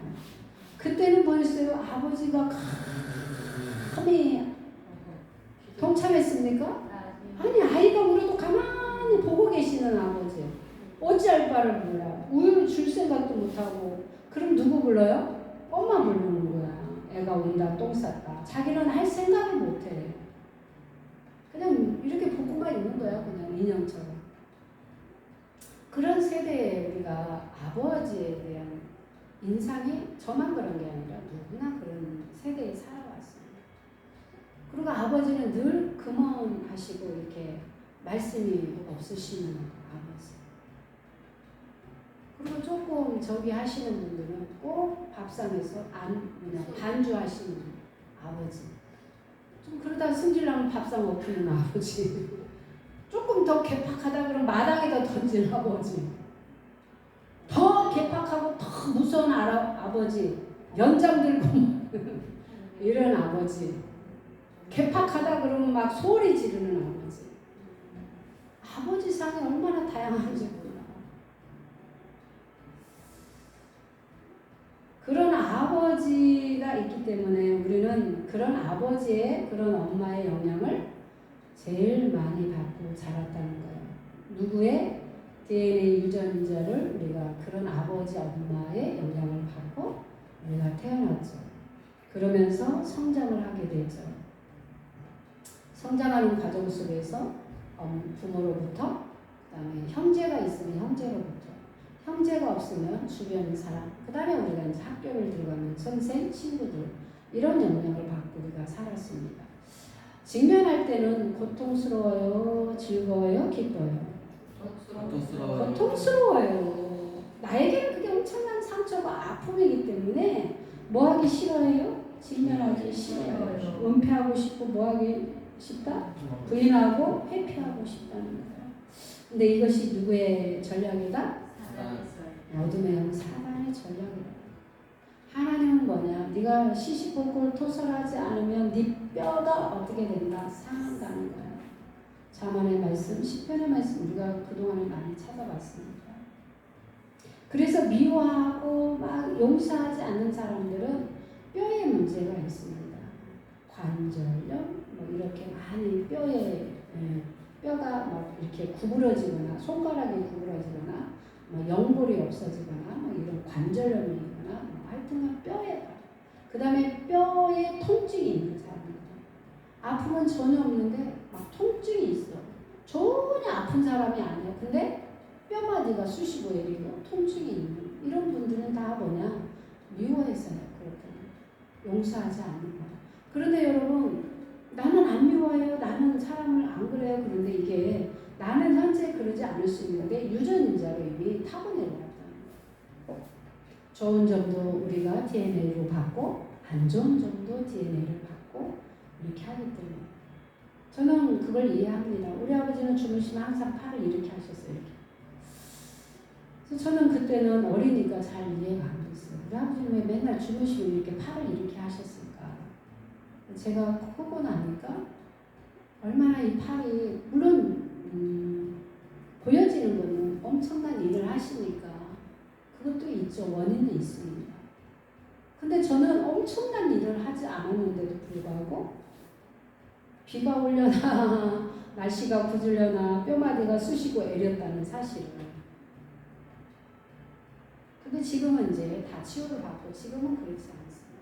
그때는 뭐였어요? 아버지가 감히 동참했습니까? 아니 아이가 울어도 가만히 보고 계시는 아버지. 어찌할 바를 몰라. 우유 줄 생각도 못하고 그럼 누구 불러요? 엄마 부르는 거야. 애가 운다 똥 쌌다. 자기는 할 생각을 못해. 그냥 이렇게 보고만 있는 거야. 그냥 인형처럼. 그런 세대에 우리가 아버지에 대한 인상이 저만 그런 게 아니라 누구나 그런 세대에 살아왔습니다. 그리고 아버지는 늘 금언하시고 이렇게 말씀이 없으시는 아버지. 그리고 조금 저기 하시는 분들은 꼭 밥상에서 반주하시는 아버지. 좀 그러다 승질나면 밥상 엎히는 아버지. 조금 더 개팍하다 그러면 마당에다 던지는 아버지. 더 개팍하고 더 무서운 아버지. 연장 들고 이런 아버지. 개팍하다 그러면 막 소리 지르는 아버지. 아버지 상이 얼마나 다양한지 몰라. 그런 아버지가 있기 때문에 우리는 그런 아버지의 그런 엄마의 영향을 제일 많이 받고 자랐다는 거예요. 누구의 DNA 유전자를 우리가 그런 아버지 엄마의 영향을 받고 우리가 태어났죠. 그러면서 성장을 하게 되죠. 성장하는 과정 속에서 부모로부터 그다음에 형제가 있으면 형제로부터 형제가 없으면 주변 사람, 그 다음에 우리가 이제 학교를 들어가면 선생, 친구들 이런 영향을 받고 우리가 살았습니다. 직면할 때는 고통스러워요, 즐거워요, 기뻐요? 고통스러워요. 나에게는 그게 엄청난 상처가 아픔이기 때문에 뭐 하기 싫어해요? 직면하기 싫어요. 은폐하고 싶고 뭐 하기 싶다? 부인하고 회피하고 싶다는 거예요. 근데 이것이 누구의 전략이다? 어둠의 영 사단의 전략이다. 하나님은 뭐냐? 네가 시시콜콜 토설하지 않으면 네 뼈가 어떻게 된다? 상한다는 거야. 자만의 말씀, 시편의 말씀 우리가 그동안에 많이 찾아봤습니다. 그래서 미워하고 막 용서하지 않는 사람들은 뼈에 문제가 있습니다. 관절염, 뭐 이렇게 많이 뼈가 막 이렇게 구부러지거나 손가락이 구부러지거나 뭐 연골이 없어지거나 뭐 이런 관절염이거나 뭐 하여튼 뼈에 그 다음에 뼈에 통증이 있는 사람입니다. 아픔은 전혀 없는데 막 통증이 있어. 전혀 아픈 사람이 아니야. 근데 뼈마디가 쑤시고 내리고 통증이 있는 이런 분들은 다 뭐냐? 미워해서요. 그렇게 용서하지 않는 거야. 그런데 여러분 나는 안 미워해요. 나는 사람을 안 그래요. 그런데 이게 나는 현재 그러지 않을 수 있는데 유전자로 이미 타고내려왔다는 거예요. 좋은 점도 우리가 DNA로 받고 안 좋은 점도 DNA를 받고 이렇게 하기 때문에 저는 그걸 이해합니다. 우리 아버지는 주무시면 항상 팔을 이렇게 하셨어요. 이렇게. 그래서 저는 그때는 어리니까 잘 이해가 안 됐어요. 우리 아버지는 왜 맨날 주무시면 이렇게 팔을 이렇게 하셨을까? 제가 크고 나니까 얼마나 이 팔이 물론 보여지는 거는 엄청난 일을 하시니까 그것도 있죠. 원인은 있습니다. 근데 저는 엄청난 일을 하지 않았는데도 불구하고 비가 오려나 날씨가 굳으려나 뼈마디가 쑤시고 애렸다는 사실을. 근데 지금은 이제 다 치유를 받고 지금은 그렇지 않습니다.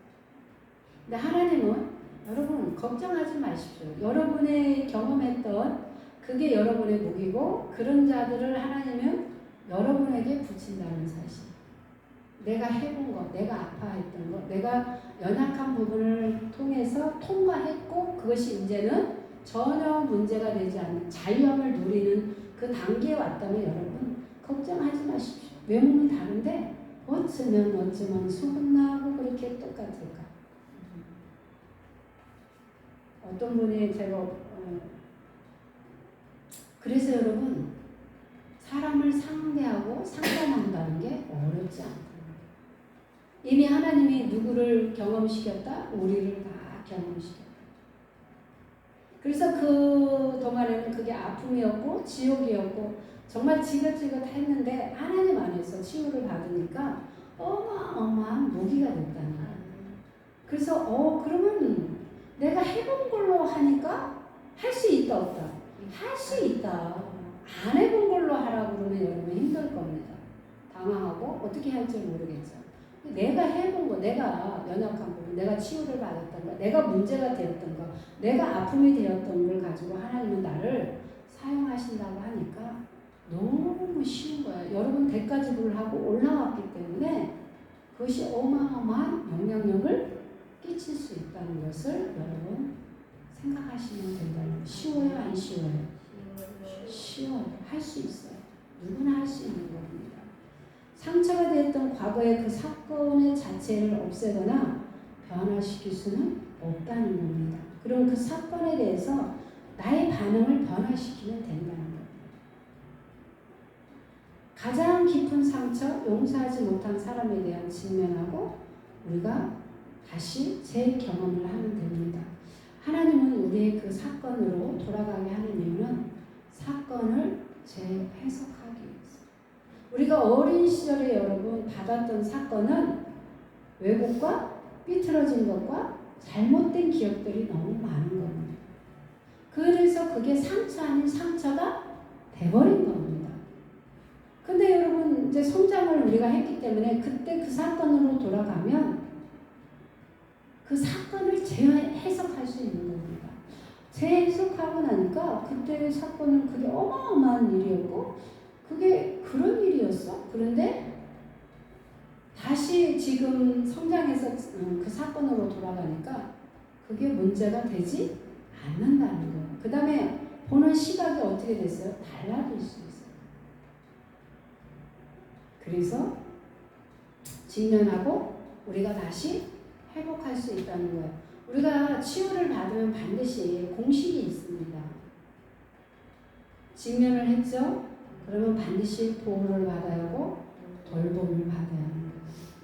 근데 하나님은 여러분 걱정하지 마십시오. 여러분의 경험했던 그게 여러분의 목이고 그런 자들을 하나님은 여러분에게 붙인다는 사실. 내가 해본 것, 내가 아파했던 것, 내가 연약한 부분을 통해서 통과했고 그것이 이제는 전혀 문제가 되지 않는 자유함을 누리는 그 단계에 왔다면 여러분 걱정하지 마십시오. 외모는 다른데 어쩌면 소문나고 그렇게 똑같을까? 어떤 분이 제가 그래서 여러분 사람을 상대하고 상담한다는 게 어렵지 않다. 이미 하나님이 누구를 경험시켰다? 우리를 다 경험시켰다. 그래서 그 동안에는 그게 아픔이었고 지옥이었고 정말 지긋지긋했는데 하나님 안에서 치유를 받으니까 어마어마한 무기가 됐다는 거예요. 그래서 그러면 내가 해본 걸로 하니까 할 수 있다 없다? 할 수 있다. 안 해본 걸로 하라고 그러면 여러분 힘들 겁니다. 당황하고 어떻게 할지 모르겠죠. 내가 해본 거, 내가 연약한 부분, 내가 치유를 받았던 거, 내가 문제가 되었던 거, 내가 아픔이 되었던 걸 가지고 하나님은 나를 사용하신다고 하니까 너무 쉬운 거야. 여러분 대가지불을 하고 올라왔기 때문에 그것이 어마어마한 영향력을 끼칠 수 있다는 것을 여러분 생각하시면 된다는 거예요. 쉬워요? 안 쉬워요? 쉬워요. 할 수 있어요. 누구나 할 수 있는 겁니다. 상처가 되었던 과거의 그 사건의 자체를 없애거나 변화시킬 수는 없다는 겁니다. 그럼 그 사건에 대해서 나의 반응을 변화시키면 된다는 겁니다. 가장 깊은 상처, 용서하지 못한 사람에 대한 직면하고 우리가 다시 재경험을 하면 됩니다. 하나님은 우리의 그 사건으로 돌아가게 하는 이유는 사건을 재해석하기 위해서. 우리가 어린 시절에 여러분 받았던 사건은 왜곡과 삐뚤어진 것과 잘못된 기억들이 너무 많은 겁니다. 그래서 그게 상처 아닌 상처가 돼버린 겁니다. 근데 여러분 이제 성장을 우리가 했기 때문에 그때 그 사건으로 돌아가면 그 사건을 재해석할 수 있는 겁니다. 재해석하고 나니까 그때의 사건은 그게 어마어마한 일이었고 그게 그런 일이었어. 그런데 다시 지금 성장해서 그 사건으로 돌아가니까 그게 문제가 되지 않는다는 거예요. 그 다음에 보는 시각이 어떻게 됐어요? 달라질 수 있어요. 그래서 직면하고 우리가 다시 회복할 수 있다는 거예요. 우리가 치유를 받으면 반드시 공식이 있습니다. 직면을 했죠? 그러면 반드시 보호를 받아야 하고 돌봄을 받아야 하는 거예요.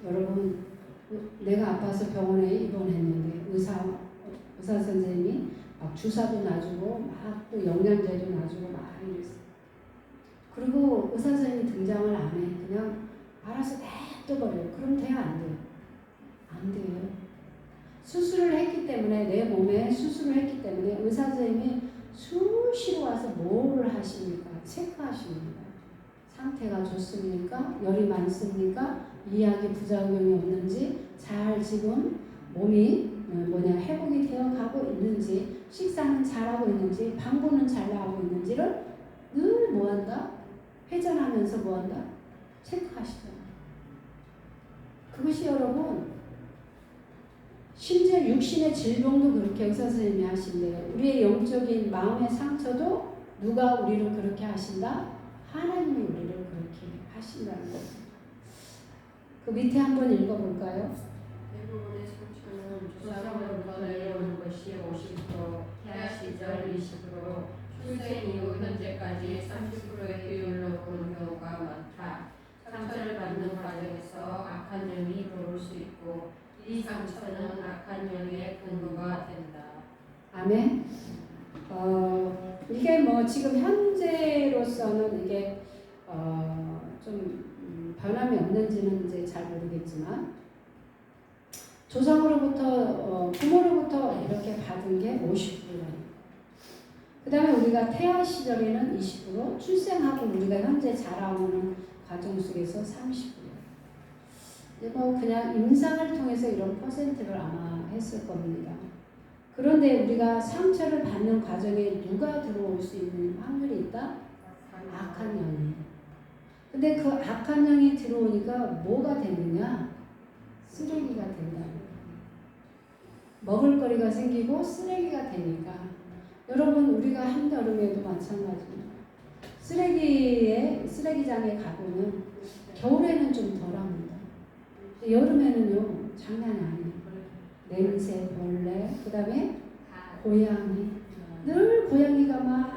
여러분 내가 아파서 병원에 입원했는데 의사 선생님이 막 주사도 놔주고 막 또 영양제도 놔주고 막 이랬어요. 그리고 의사 선생님이 등장을 안 해. 그냥 알아서 냅둬버려요. 그럼 돼요? 안 돼요? 안 돼요. 수술을 했기 때문에 내 몸에 수술을 했기 때문에 의사 선생님이 수시로 와서 뭐를 하십니까? 체크하십니다. 상태가 좋습니까? 열이 많습니까? 이약이 부작용이 없는지 잘 지금 몸이 회복이 되어 가고 있는지 식사는 잘하고 있는지 방구는 잘 나오고 있는지를 늘 뭐한다? 회전하면서 뭐한다? 체크하시잖아요. 그것이 여러분 심지어 육신의 질병도 그렇게 의사 선생님이 하신대요. 우리의 영적인 마음의 상처도 누가 우리를 그렇게 하신다? 하나님이 우리를 그렇게 하신다는 거예요. 그 밑에 한번 읽어볼까요? 대부분의 상처는 조상으로부터 내려오는 것이 50%, 태아 시절 20%, 출생 이후 현재까지 30%의 비율로 보는 경우가 많다. 상처를 받는 과정에서 악한 영이 들어올 수 있고 이 상처는 악한 영의 근거가 된다. 아멘. 이게 뭐 지금 현재로서는 이게 좀 변함이 없는지는 이제 잘 모르겠지만 조상으로부터 부모로부터 이렇게 받은 게 50%예요. 그 다음에 우리가 태아 시절에는 20%, 출생하고 우리가 현재 자라오는 과정 속에서 30%. 뭐 그냥 임상을 통해서 이런 퍼센트를 아마 했을 겁니다. 그런데 우리가 상처를 받는 과정에 누가 들어올 수 있는 확률이 있다? 악한 영이. 근데 그 악한 영이 들어오니까 뭐가 되느냐? 쓰레기가 된다. 먹을거리가 생기고 쓰레기가 되니까 여러분 우리가 한여름에도 마찬가지입니다. 쓰레기장에 가보면 겨울에는 좀 덜합니다. 여름에는요 장난이 아니에요. 냄새, 벌레, 그 다음에 고양이. 늘 고양이가 막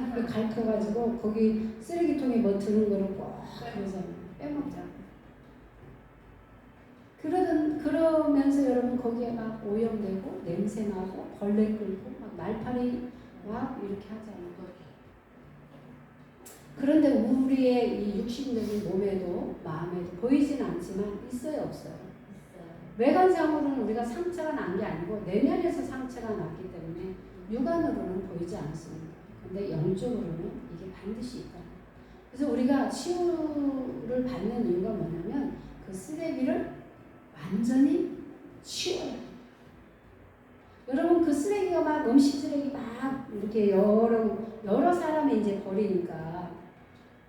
이렇게 갈켜가지고 거기 쓰레기통에 뭐 드는 거를 꼭 그러잖아요. 빼먹잖아요. 그러면서 여러분 거기에 막 오염되고 냄새나고 벌레 끌고 막 날파리 막 이렇게 하잖아요. 그런데 우리의 이 육신적인 몸에도 마음에도 보이진 않지만 있어요, 없어요? 외관상으로는 우리가 상처가 난 게 아니고 내면에서 상처가 났기 때문에 육안으로는 보이지 않습니다. 근데 영적으로는 이게 반드시 있다. 그래서 우리가 치유를 받는 이유가 뭐냐면 그 쓰레기를 완전히 치워야 돼요. 여러분 그 쓰레기가 막 음식 쓰레기 막 이렇게 여러 사람이 이제 버리니까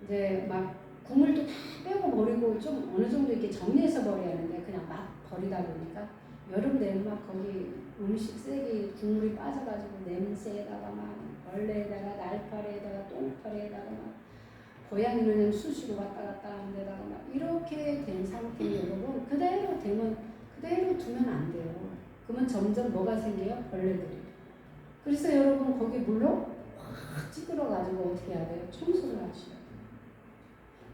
이제 막 국물도 다 빼고 버리고 좀 어느 정도 이렇게 정리해서 버려야 하는데 그냥 막 버리다 보니까 여름되면 막 거기 음식 쓰레기 국물이 빠져가지고 냄새에다가 막 벌레에다가 날파리에다가 똥파리에다가 막 고양이는 그냥 수시로 왔다 갔다 하는 데다가 막 이렇게 된 상태에 여러분 그대로 두면 안 돼요. 그러면 점점 뭐가 생겨요? 벌레들이. 그래서 여러분 거기 물로 확 찌그러가지고 어떻게 해야 돼요? 청소를 하셔야 돼요.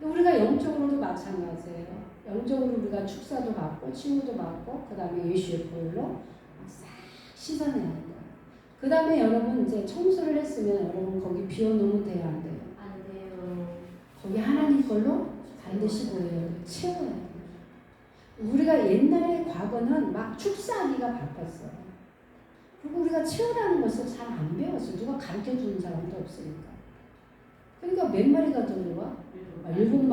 우리가 영적으로도 마찬가지예요. 영적으로 우리가 축사도 받고 치유도 받고 그 다음에 예수의 보혈로 싹 씻어내야 돼요. 그 다음에 여러분 이제 청소를 했으면 여러분 거기 비워놓으면 돼요, 안 돼요? 안 돼요. 거기 하나님 걸로 반드시 보여요. 채워야 돼요. 우리가 옛날에 과거는 막 축사하기가 바빴어요. 그리고 우리가 채우라는 것을 잘 안 배웠어요. 누가 가르쳐 주는 사람도 없으니까. 그러니까 몇 마리가 들어와? 7마리.